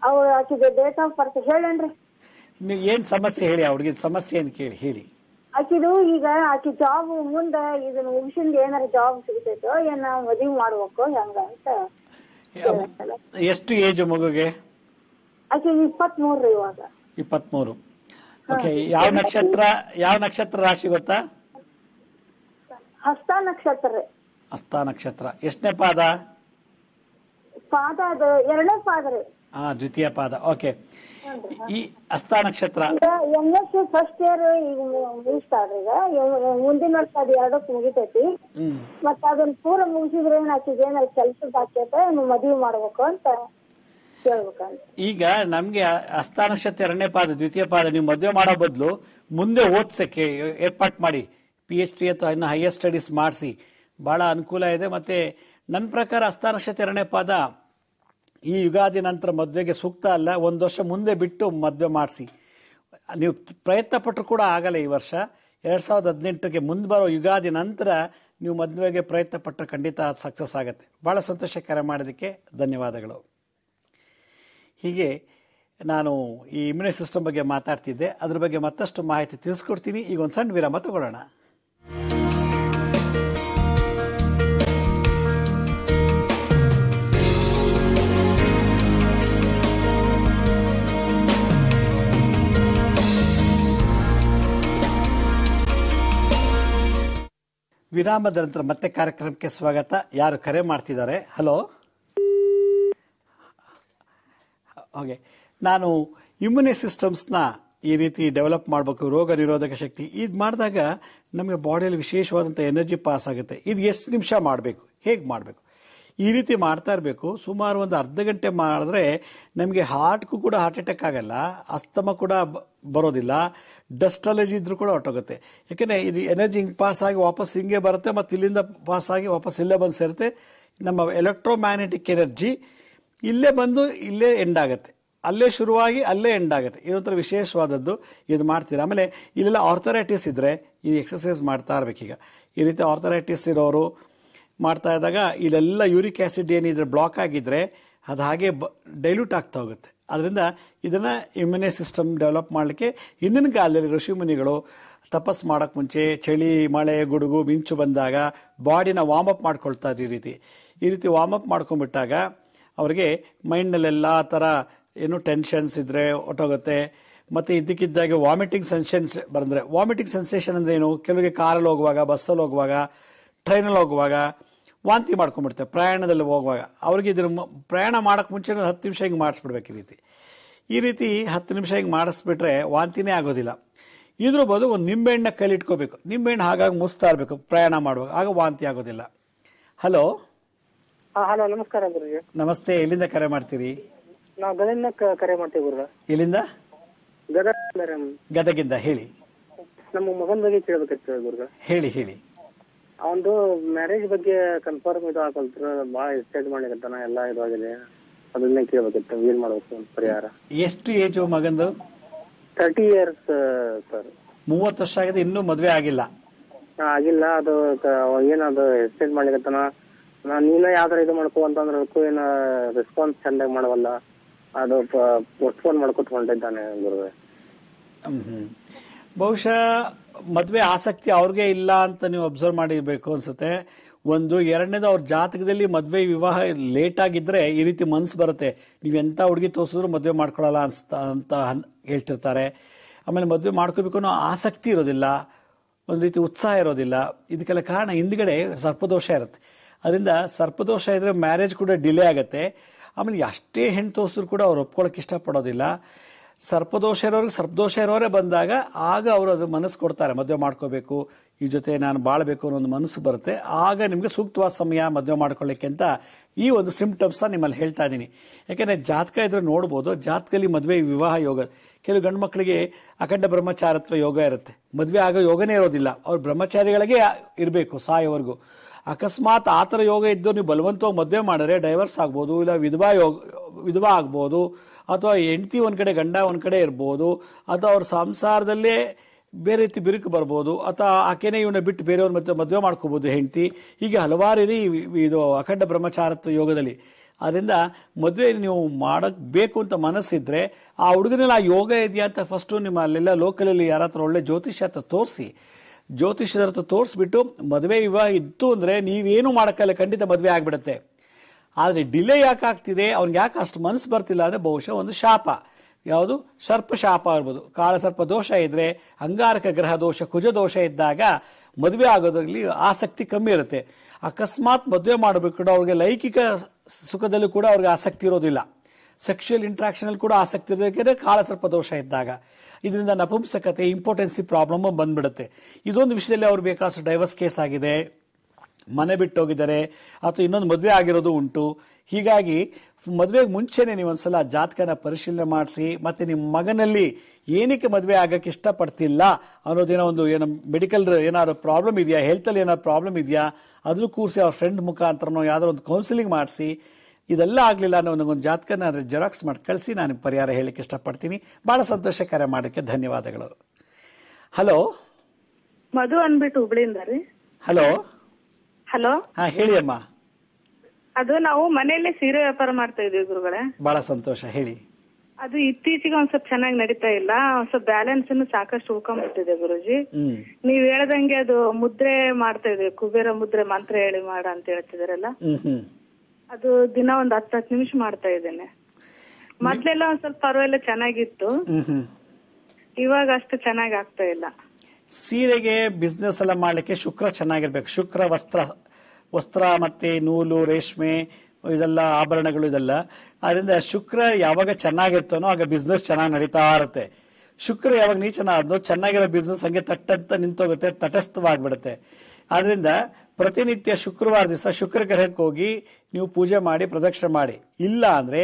ಅವ್ರು ಆಕಿಗೆ ಡೇಟ್ ಆಫ್ ಬರ್ತ್ ಹೇಳೇನ್ರಿ? ನೀವು ಏನ್ ಸಮಸ್ಯೆ ಹೇಳಿ, ಅವ್ರಿಗೆ ಸಮಸ್ಯೆ ಏನ್ ಕೇಳಿ ಹೇಳಿ. ಆಕಿದು ಈಗ ಆಕಿ ಜಾಬ್ ಮುಂದೆ ಇದನ್ನ ಮುಗಿಸಿಂದ ಏನಾರ ಜಾಬ್ ಸಿಗ್ತೈತೋ ಏನ ಮದುವೆ ಮಾಡ್ಬೇಕು ಹೆಂಗ ಅಂತ. ಎಷ್ಟು ಏಜ್ ಮಗುಗೆ? ಆಕೆ 23 ರೀ ಇವಾಗ. 23. ಓಕೆ. ಯಾವ ನಕ್ಷತ್ರ ರಾಶಿ ಗೊತ್ತಾ? ಹಸ್ತ ನಕ್ಷತ್ರ ರೀ. ಹಸ್ತ ನಕ್ಷತ್ರ. ಎಷ್ಟನೇ ಪಾದ? ಪಾದ ಅದು 2ನೇ ಪಾದ ರೀ. ದ್ವಿತೀಯ ಪಾದ. ಓಕೆ. ಈ ಹಸ್ತ ನಕ್ಷತ್ರ MSc ಫಸ್ಟ್ ಇಯರ್ ಈಗ ಮುಗಿಸ್ತಾರ್ರಿ. ಈಗ ಮುಂದಿನ ವರ್ಷ ಅದು 2ಕ್ಕೆ ಮುಗಿತೈತಿ. ಮತ್ತ ಅದನ್ನ ಪೂರ ಮುಗಿಸಿದ್ರೆ ಆಕಿಗೆ ಏನಾರ ಕೆಲ್ಸದ ಆಕೈತೆ, ಮದುವೆ ಮಾಡ್ಬೇಕು ಅಂತ ಕೇಳ್ಬೇಕಂತ. ಈಗ ನಮ್ಗೆ ಹಸ್ತ ನಕ್ಷತ್ರ 2ನೇ ಪಾದ ದ್ವಿತೀಯ ಪಾದ ನೀವು ಮದುವೆ ಮಾಡೋ ಬದಲು ಮುಂದೆ ಓದ್ಸಕ್ಕೆ ಏರ್ಪಾಟ್ ಮಾಡಿ, PhD ಅಥವಾ ಇನ್ನು ಹೈಯರ್ ಸ್ಟಡೀಸ್ ಮಾಡಿಸಿ, ಬಹಳ ಅನುಕೂಲ ಇದೆ. ಮತ್ತೆ ನನ್ನ ಪ್ರಕಾರ ಹಸ್ತ ನಕ್ಷತ್ರ 2ನೇ ಪಾದ ಈ ಯುಗಾದಿ ನಂತರ ಮದುವೆಗೆ ಸೂಕ್ತ ಅಲ್ಲ. 1 ವರ್ಷ ಮುಂದೆ ಬಿಟ್ಟು ಮದುವೆ ಮಾಡಿಸಿ. ನೀವು ಪ್ರಯತ್ನ ಪಟ್ಟರು ಕೂಡ ಆಗಲ್ಲ. ಈ ವರ್ಷ 2018ಗೆ ಮುಂದೆ ಬರೋ ಯುಗಾದಿ ನಂತರ ನೀವು ಮದುವೆಗೆ ಪ್ರಯತ್ನ ಪಟ್ಟರೆ ಖಂಡಿತ ಸಕ್ಸಸ್ ಆಗುತ್ತೆ. ಬಹಳ ಸಂತೋಷ ಕರೆ ಮಾಡೋದಕ್ಕೆ ಧನ್ಯವಾದಗಳು. ಹೀಗೆ ನಾನು ಈ ಇಮ್ಯುನಿ ಸಿಸ್ಟಮ್ ಬಗ್ಗೆ ಮಾತಾಡ್ತಿದ್ದೆ, ಅದ್ರ ಬಗ್ಗೆ ಮತ್ತಷ್ಟು ಮಾಹಿತಿ ತಿಳಿಸ್ಕೊಡ್ತೀನಿ. ಈಗ ಒಂದು ಸಣ್ಣ ವಿರಾಮ ತಗೊಳ್ಳೋಣ. ವಿರಾಮದ ನಂತರ ಮತ್ತೆ ಕಾರ್ಯಕ್ರಮಕ್ಕೆ ಸ್ವಾಗತ. ಯಾರು ಕರೆ ಮಾಡ್ತಿದ್ದಾರೆ? ಹಲೋ. ಹಾಗೆ ನಾನು ಇಮ್ಯುನಿ ಸಿಸ್ಟಮ್ಸ್ನ ಈ ರೀತಿ ಡೆವಲಪ್ ಮಾಡಬೇಕು, ರೋಗ ನಿರೋಧಕ ಶಕ್ತಿ ಇದು ಮಾಡಿದಾಗ ನಮಗೆ ಬಾಡಿಯಲ್ಲಿ ವಿಶೇಷವಾದಂಥ ಎನರ್ಜಿ ಪಾಸ್ ಆಗುತ್ತೆ. ಇದು ಎಷ್ಟು ನಿಮಿಷ ಮಾಡಬೇಕು, ಹೇಗೆ ಮಾಡಬೇಕು, ಈ ರೀತಿ ಮಾಡ್ತಾ ಇರಬೇಕು. ಸುಮಾರು ಒಂದು ಅರ್ಧ ಗಂಟೆ ಮಾಡಿದ್ರೆ ನಮಗೆ ಹಾರ್ಟ್ಗೂ ಕೂಡ ಹಾರ್ಟ್ ಅಟ್ಯಾಕ್ ಆಗಲ್ಲ, ಅಸ್ತಮ ಕೂಡ ಬರೋದಿಲ್ಲ, ಡಸ್ಟ್ ಅಲರ್ಜಿ ಇದ್ರೂ ಕೂಡ ಹೊರಟೋಗುತ್ತೆ. ಯಾಕೆಂದರೆ ಇದು ಎನರ್ಜಿ ಹಿಂಗೆ ಪಾಸ್ ಆಗಿ ವಾಪಸ್ ಹಿಂಗೆ ಬರುತ್ತೆ, ಮತ್ತು ಇಲ್ಲಿಂದ ಪಾಸ್ ಆಗಿ ವಾಪಸ್ ಇಲ್ಲೇ ಬಂದು ಸೇರುತ್ತೆ. ನಮ್ಮ ಎಲೆಕ್ಟ್ರೋಮ್ಯಾಗ್ನೆಟಿಕ್ ಎನರ್ಜಿ ಇಲ್ಲೇ ಬಂದು ಇಲ್ಲೇ ಎಂಡ್ ಆಗುತ್ತೆ, ಅಲ್ಲೇ ಶುರುವಾಗಿ ಅಲ್ಲೇ ಎಂಡ್ ಆಗುತ್ತೆ. ಇದೊಂಥರ ವಿಶೇಷವಾದದ್ದು. ಇದು ಮಾಡ್ತೀರಾ. ಆಮೇಲೆ ಇಲ್ಲೆಲ್ಲ ಆರ್ಥರೈಟಿಸ್ ಇದ್ದರೆ ಈ ಎಕ್ಸಸೈಸ್ ಮಾಡ್ತಾ ಇರಬೇಕೀಗ. ಈ ರೀತಿ ಆರ್ಥರೈಟಿಸ್ ಇರೋರು ಮಾಡ್ತಾ ಇದ್ದಾಗ ಇಲ್ಲೆಲ್ಲ ಯೂರಿಕ್ ಆ್ಯಸಿಡ್ ಏನಿದ್ರೆ ಬ್ಲಾಕ್ ಆಗಿದ್ರೆ ಅದು ಹಾಗೆ ಡೈಲ್ಯೂಟ್ ಆಗ್ತಾ ಹೋಗುತ್ತೆ. ಅದರಿಂದ ಇದನ್ನು ಇಮ್ಯುನಿ ಸಿಸ್ಟಮ್ ಡೆವಲಪ್ ಮಾಡಲಿಕ್ಕೆ ಹಿಂದಿನ ಕಾಲದಲ್ಲಿ ಋಷಿಮುನಿಗಳು ತಪಸ್ ಮಾಡೋಕ್ಕೆ ಮುಂಚೆ ಚಳಿ, ಮಳೆ, ಗುಡುಗು, ಮಿಂಚು ಬಂದಾಗ ಬಾಡಿನ ವಾರ್ಮಪ್ ಮಾಡ್ಕೊಳ್ತಾ ಇದ್ರು. ಈ ರೀತಿ ವಾರ್ಮಪ್ ಮಾಡ್ಕೊಂಡ್ಬಿಟ್ಟಾಗ ಅವರಿಗೆ ಮೈಂಡ್ನಲ್ಲೆಲ್ಲ ಥರ ಏನು ಟೆನ್ಷನ್ಸ್ ಇದ್ದರೆ ಹೊಟ್ಟೋಗುತ್ತೆ. ಮತ್ತು ಇದ್ದಕ್ಕಿದ್ದಾಗೆ ವಾಮಿಟಿಂಗ್ ಸೆನ್ಸೇಷನ್ಸ್ ಬಂದರೆ, ವಾಮಿಟಿಂಗ್ ಸೆನ್ಸೇಷನ್ ಅಂದರೆ ಏನು? ಕೆಲವರಿಗೆ ಕಾರಲ್ಲಿ ಹೋಗುವಾಗ, ಬಸ್ಸಲ್ಲಿ ಹೋಗುವಾಗ, ಟ್ರೈನಲ್ಲಿ ಹೋಗುವಾಗ ವಾಂತಿ ಮಾಡ್ಕೊಂಡ್ಬಿಡ್ತಾರೆ ಪ್ರಯಾಣದಲ್ಲಿ ಹೋಗುವಾಗ. ಅವ್ರಿಗೆ ಇದ್ರ ಪ್ರಯಾಣ ಮಾಡೋಕ್ಕೆ ಮುಂಚೆ 10 ನಿಮಿಷ ಹಿಂಗೆ ಮಾಡಿಸ್ಬಿಡ್ಬೇಕು. ಈ ರೀತಿ 10 ನಿಮಿಷ ಹಿಂಗೆ ಮಾಡಿಸ್ಬಿಟ್ರೆ ವಾಂತಿನೇ ಆಗೋದಿಲ್ಲ. ಇದ್ರ ಬದಲು ಒಂದು ನಿಂಬೆಹಣ್ಣ ಕೈಲಿಟ್ಕೋಬೇಕು. ನಿಂಬೆಹಣ್ಣು ಹಾಗಾಗಿ ಮುಸ್ತಾ ಇರಬೇಕು ಪ್ರಯಾಣ ಮಾಡುವಾಗ, ಆಗ ವಾಂತಿ ಆಗೋದಿಲ್ಲ. ಹಲೋ ಹಲೋ, ನಮಸ್ಕಾರ ಗುರುಜಿ. ನಮಸ್ತೆ. ಎಲ್ಲಿಂದ ಕರೆ ಮಾಡ್ತೀರಿ? ನಾವು ಗದಗಿಂದ ಕರೆ ಮಾಡ್ತೀವಿ ಗುರುಗ. ಎಲ್ಲಿಂದ? ಗದಗಿಂದ. ಹೇಳಿ. ನಮ್ಮ ಮಗನ ಬಗ್ಗೆ ಕೇಳ್ಬೇಕಿತ್ತು ಗುರುಗ. ಹೇಳಿ ಹೇಳಿ. ಅವನದು ಮ್ಯಾರೇಜ್ ಬಗ್ಗೆ ಕನ್ಫರ್ಮ್ ಇದು ಹಾಕಲ್ತ್ರ ಭಾಳ ಎಕ್ಸೈಟ್ ಮಾಡ್ಲಿಕ್ಕತ್ತಾನ, ಎಲ್ಲ ಇದಾಗಿದೆ. ಅದನ್ನೇ ಕೇಳ್ಬೇಕಿತ್ತು, ಏನ್ ಮಾಡ್ಬೇಕು ಪರಿಹಾರ. ಎಷ್ಟು ಏಜು ಮಗಂದು? 30 years ಸರ್. 30 ವರ್ಷ ಆಗಿದೆ, ಇನ್ನೂ ಮದ್ವೆ ಆಗಿಲ್ಲ? ಆಗಿಲ್ಲ. ಅದು ಏನದು ಎಕ್ಸೈಟ್ ಮಾಡ್ಲಿಕ್ಕತ್ತಾನ. ನೀನ ಯಾವ್ದಾರ ಇದು ಮಾಡ್ಕೋ ಅಂತಂದ್ರೆ ಅದಕ್ಕೂ ಏನ ರೆಸ್ಪಾನ್ಸ್ ಚಂದಾಗಿ ಮಾಡವಲ್ಲ. ಅದು ಪೋಸ್ಟ್ಪೋನ್ ಮಾಡ್ಕೊತ್ಕೊಂಡಿದ್ದಾನೆ ಗುರುವೆ. ಬಹುಶಃ ಮದ್ವೆ ಆಸಕ್ತಿ ಅವ್ರಿಗೆ ಇಲ್ಲ ಅಂತ ನೀವು ಅಬ್ಸರ್ವ್ ಮಾಡಿರ್ಬೇಕು ಅನ್ಸುತ್ತೆ. ಒಂದು. ಎರಡನೇದು, ಅವ್ರ ಜಾತಕದಲ್ಲಿ ಮದ್ವೆ ವಿವಾಹ ಲೇಟ್ ಆಗಿದ್ರೆ ಈ ರೀತಿ ಮನ್ಸು ಬರುತ್ತೆ. ನೀವು ಎಂತ ಹುಡುಗಿ ತೋರಿಸಿದ್ರು ಮದ್ವೆ ಮಾಡ್ಕೊಳ್ಳಲ್ಲ ಅಂತ ಹೇಳ್ತಿರ್ತಾರೆ. ಆಮೇಲೆ ಮದ್ವೆ ಮಾಡ್ಕೋಬೇಕು ಅನ್ನೋ ಆಸಕ್ತಿ ಇರೋದಿಲ್ಲ, ಒಂದು ರೀತಿ ಉತ್ಸಾಹ ಇರೋದಿಲ್ಲ. ಇದಕ್ಕೆಲ್ಲ ಕಾರಣ ಹಿಂದ್ಗಡೆ ಸರ್ಪದೋಷ ಇರುತ್ತೆ. ಅದರಿಂದ ಸರ್ಪದೋಷ ಇದ್ರೆ ಮ್ಯಾರೇಜ್ ಕೂಡ ಡಿಲೇ ಆಗುತ್ತೆ. ಆಮೇಲೆ ಅಷ್ಟೇ ಹೆಣ್ಣು ತೋರಿಸಿದ್ರು ಕೂಡ ಅವ್ರು ಒಪ್ಕೊಳ್ಳೋಕೆ ಇಷ್ಟಪಡೋದಿಲ್ಲ. ಸರ್ಪದೋಷ ಇರೋರಿಗೆ ಸರ್ಪದೋಷ ಇರೋರೇ ಬಂದಾಗ ಆಗ ಅವರು ಅದು ಮನಸ್ಸು ಕೊಡ್ತಾರೆ, ಮದುವೆ ಮಾಡ್ಕೋಬೇಕು, ಈ ಜೊತೆ ನಾನು ಬಾಳ್ಬೇಕು ಅನ್ನೋ ಒಂದು ಮನಸ್ಸು ಬರುತ್ತೆ. ಆಗ ನಿಮಗೆ ಸೂಕ್ತವಾದ ಸಮಯ ಮದುವೆ ಮಾಡ್ಕೊಳ್ಳಿಕ್ಕೆ ಅಂತ ಈ ಒಂದು ಸಿಂಪ್ಟಮ್ಸ್ ನಿಮ್ಮಲ್ಲಿ ಹೇಳ್ತಾ ಇದ್ದೀನಿ. ಯಾಕೆಂದ್ರೆ ಜಾತಕ ಇದ್ರೆ ನೋಡ್ಬೋದು, ಜಾತಕದಲ್ಲಿ ಮದುವೆ ವಿವಾಹ ಯೋಗ. ಕೆಲವು ಗಂಡು ಮಕ್ಕಳಿಗೆ ಅಖಂಡ ಬ್ರಹ್ಮಚಾರತ್ವ ಯೋಗ ಇರುತ್ತೆ, ಮದುವೆ ಆಗೋ ಯೋಗನೇ ಇರೋದಿಲ್ಲ. ಅವ್ರು ಬ್ರಹ್ಮಚಾರಿಗಳಿಗೆ ಇರಬೇಕು ಸಾಯೋವರೆಗೂ. ಅಕಸ್ಮಾತ್ ಆ ಥರ ಯೋಗ ಇದ್ದು ನೀವು ಬಲವಂತವಾಗಿ ಮದುವೆ ಮಾಡಿದ್ರೆ ಡೈವರ್ಸ್ ಆಗ್ಬೋದು, ಇಲ್ಲ ವಿಧವಾ ಆಗ್ಬೋದು, ಅಥವಾ ಹೆಂಡತಿ ಒಂದ್ ಕಡೆ ಗಂಡ ಒಂದ್ ಕಡೆ ಇರ್ಬೋದು, ಅಥವಾ ಅವ್ರ ಸಂಸಾರದಲ್ಲೇ ಬೇರೆ ರೀತಿ ಬಿರುಕು ಬರ್ಬೋದು, ಅಥವಾ ಆಕೆನೇ ಇವನ್ನ ಬಿಟ್ಟು ಬೇರೆಯವ್ರ ಮದುವೆ ಮಾಡ್ಕೋಬಹುದು ಹೆಂಡತಿ. ಹೀಗೆ ಹಲವಾರು ಇದೆ ಇದು ಅಖಂಡ ಬ್ರಹ್ಮಚಾರತ್ವ ಯೋಗದಲ್ಲಿ. ಅದರಿಂದ ಮದುವೆ ನೀವು ಮಾಡಕ್ ಬೇಕು ಅಂತ ಮನಸ್ಸಿದ್ರೆ ಆ ಹುಡುಗನಲ್ಲಿ ಆ ಯೋಗ ಇದೆಯಾ ಅಂತ ಫಸ್ಟ್ ನಿಮ್ಮ ಅಲ್ಲೆಲ್ಲ ಲೋಕಲಲ್ಲಿ ಯಾರ ಹತ್ರ ಒಳ್ಳೆ ಜ್ಯೋತಿಷ್ಯ ಹತ್ರ ತೋರಿಸಿ, ಜ್ಯೋತಿಷ್ಯದ ಹತ್ರ ತೋರಿಸ್ಬಿಟ್ಟು ಮದುವೆ ವಿವಾಹ ಇತ್ತು ಅಂದ್ರೆ ನೀವೇನು ಮಾಡಕ್ಕಲ್ಲ, ಖಂಡಿತ ಮದುವೆ ಆಗ್ಬಿಡುತ್ತೆ. ಆದ್ರೆ ಡಿಲೇ ಯಾಕೆ ಆಗ್ತಿದೆ, ಅವ್ನಿಗೆ ಯಾಕೆ ಅಷ್ಟು ಮನಸ್ಸು ಬರ್ತಿಲ್ಲ ಅಂದ್ರೆ ಬಹುಶಃ ಒಂದು ಶಾಪ. ಯಾವುದು? ಸರ್ಪ ಶಾಪ ಇರ್ಬೋದು. ಕಾಳ ಸರ್ಪ ದೋಷ ಇದ್ರೆ, ಅಂಗಾರಕ ಗ್ರಹ ದೋಷ, ಕುಜ ದೋಷ ಇದ್ದಾಗ ಮದುವೆ ಆಗೋದ್ರಲ್ಲಿ ಆಸಕ್ತಿ ಕಮ್ಮಿ ಇರುತ್ತೆ. ಅಕಸ್ಮಾತ್ ಮದುವೆ ಮಾಡಬೇಕು ಕೂಡ ಅವ್ರಿಗೆ ಲೈಂಗಿಕ ಸುಖದಲ್ಲೂ ಕೂಡ ಅವ್ರಿಗೆ ಆಸಕ್ತಿ ಇರೋದಿಲ್ಲ, ಸೆಕ್ಷುಯಲ್ ಇಂಟ್ರಾಕ್ಷನ್ ಅಲ್ಲಿ ಕೂಡ ಆಸಕ್ತಿ ಇರೋದಕ್ಕೆ ಕಾಳ ಸರ್ಪ ದೋಷ ಇದ್ದಾಗ. ಇದರಿಂದ ನಪುಂಸಕತೆ, ಇಂಪಾರ್ಟೆನ್ಸಿ ಪ್ರಾಬ್ಲಮ್ ಬಂದ್ಬಿಡುತ್ತೆ. ಇದೊಂದು ವಿಷಯದಲ್ಲಿ ಅವ್ರು ಬೇಕಾದಷ್ಟು ಡೈವರ್ಸ್ ಕೇಸ್ ಆಗಿದೆ, ಮನೆ ಬಿಟ್ಟು ಹೋಗಿದ್ದಾರೆ, ಅಥವಾ ಇನ್ನೊಂದು ಮದುವೆ ಆಗಿರೋದು ಉಂಟು. ಹೀಗಾಗಿ ಮದುವೆಗೆ ಮುಂಚೆನೆ ನೀವೊಂದ್ಸಲ ಜಾತಕನ ಪರಿಶೀಲನೆ ಮಾಡಿಸಿ, ಮತ್ತೆ ನಿಮ್ಮ ಮಗನಲ್ಲಿ ಏನಕ್ಕೆ ಮದುವೆ ಆಗಕ್ಕೆ ಇಷ್ಟಪಡ್ತಿಲ್ಲ ಅನ್ನೋದೇನೋ ಒಂದು ಏನೋ ಮೆಡಿಕಲ್ ಏನಾದ್ರು ಪ್ರಾಬ್ಲಮ್ ಇದೆಯಾ, ಹೆಲ್ತಲ್ಲಿ ಏನಾದ್ರು ಪ್ರಾಬ್ಲಮ್ ಇದೆಯಾ, ಅದ್ರೂ ಕೂರಿಸಿ ಅವ್ರ ಫ್ರೆಂಡ್ ಮುಖಾಂತರನೋ ಯಾವ್ದಾದ್ರು ಒಂದು ಕೌನ್ಸಿಲಿಂಗ್ ಮಾಡಿಸಿ. ಇದೆಲ್ಲ ಆಗಲಿಲ್ಲ ಅನ್ನೋ ನನಗೊಂದು ಜಾತಕನ ಜೆರಾಕ್ಸ್ ಮಾಡಿ ಕಳಿಸಿ, ನಾನು ಪರಿಹಾರ ಹೇಳಕ್ಕೆ ಇಷ್ಟಪಡ್ತೀನಿ. ಬಹಳ ಸಂತೋಷ. ಕರೆ ಮಾಡೋಕ್ಕೆ ಧನ್ಯವಾದಗಳು. ಹಲೋ, ಮಧು ಅನ್ಬಿಟ್ಟು ಹುಬ್ಳಿಯಿಂದ ರೀ. ಹಲೋ. ಹಲೋ, ಹಾ ಹೇಳಿ ಅಮ್ಮ. ಅದು ನಾವು ಮನೆಯಲ್ಲೇ ಸೀರೆ ವ್ಯಾಪಾರ ಮಾಡ್ತಾ ಇದೀವಿ ಗುರುಗಳೇ. ಬಹಳ ಸಂತೋಷ, ಹೇಳಿ. ಅದು ಇತ್ತೀಚೆಗೆ ಒಂದ್ ಸ್ವಲ್ಪ ಚೆನ್ನಾಗಿ ನಡೀತಾ ಇಲ್ಲ, ಒಂದ್ ಸ್ವಲ್ಪ ಬ್ಯಾಲೆನ್ಸ್ ಸಾಕಷ್ಟು ಉಳ್ಕೊಂಡ್ಬಿಟ್ಟಿದೆ ಗುರುಜಿ. ನೀವ್ ಹೇಳ್ದಂಗೆ ಅದು ಮುದ್ರೆ ಮಾಡ್ತಾ ಇದೀವಿ, ಕುಬೇರ ಮುದ್ರೆ ಮಂತ್ರ ಹೇಳಿ ಮಾಡ ಅಂತ ಹೇಳ್ತಿದಾರಲ್ಲ, ಅದು ದಿನ ಒಂದ್ 10 ನಿಮಿಷ ಮಾಡ್ತಾ ಇದ್ದೇನೆ. ಮೊದ್ಲೆಲ್ಲ ಒಂದ್ ಸ್ವಲ್ಪ ಪರವಾಗಿಲ್ಲ ಚೆನ್ನಾಗಿತ್ತು, ಇವಾಗ ಅಷ್ಟು ಚೆನ್ನಾಗಿ ಆಗ್ತಾ ಇಲ್ಲ. ಸೀರೆಗೆ ಬಿಸ್ನೆಸ್ ಎಲ್ಲ ಮಾಡ್ಲಿಕ್ಕೆ ಶುಕ್ರ ಚೆನ್ನಾಗಿರ್ಬೇಕು. ಶುಕ್ರ ವಸ್ತ್ರ ಮತ್ತೆ ನೂಲು, ರೇಷ್ಮೆ, ಇದೆಲ್ಲ ಆಭರಣಗಳು, ಇದೆಲ್ಲ. ಅದರಿಂದ ಶುಕ್ರ ಯಾವಾಗ ಚೆನ್ನಾಗಿರ್ತಾನೋ ಆಗ ಬಿಸ್ನೆಸ್ ಚೆನ್ನಾಗಿ ನಡೀತಾ ಇರುತ್ತೆ. ಶುಕ್ರ ಯಾವಾಗ ನೀಚನಾದ್ನೋ ಚೆನ್ನಾಗಿರೋ ಬಿಸ್ನೆಸ್ ಹಂಗೆ ತಟ್ಟಂತ ನಿಂತೋಗುತ್ತೆ, ತಟಸ್ಥವಾಗ್ಬಿಡುತ್ತೆ. ಆದ್ರಿಂದ ಪ್ರತಿನಿತ್ಯ ಶುಕ್ರವಾರ ದಿವಸ ಶುಕ್ರ ಗ್ರಹಕ್ಕೆ ಹೋಗಿ ನೀವು ಪೂಜೆ ಮಾಡಿ ಪ್ರದಕ್ಷಿಣೆ ಮಾಡಿ. ಇಲ್ಲ ಅಂದ್ರೆ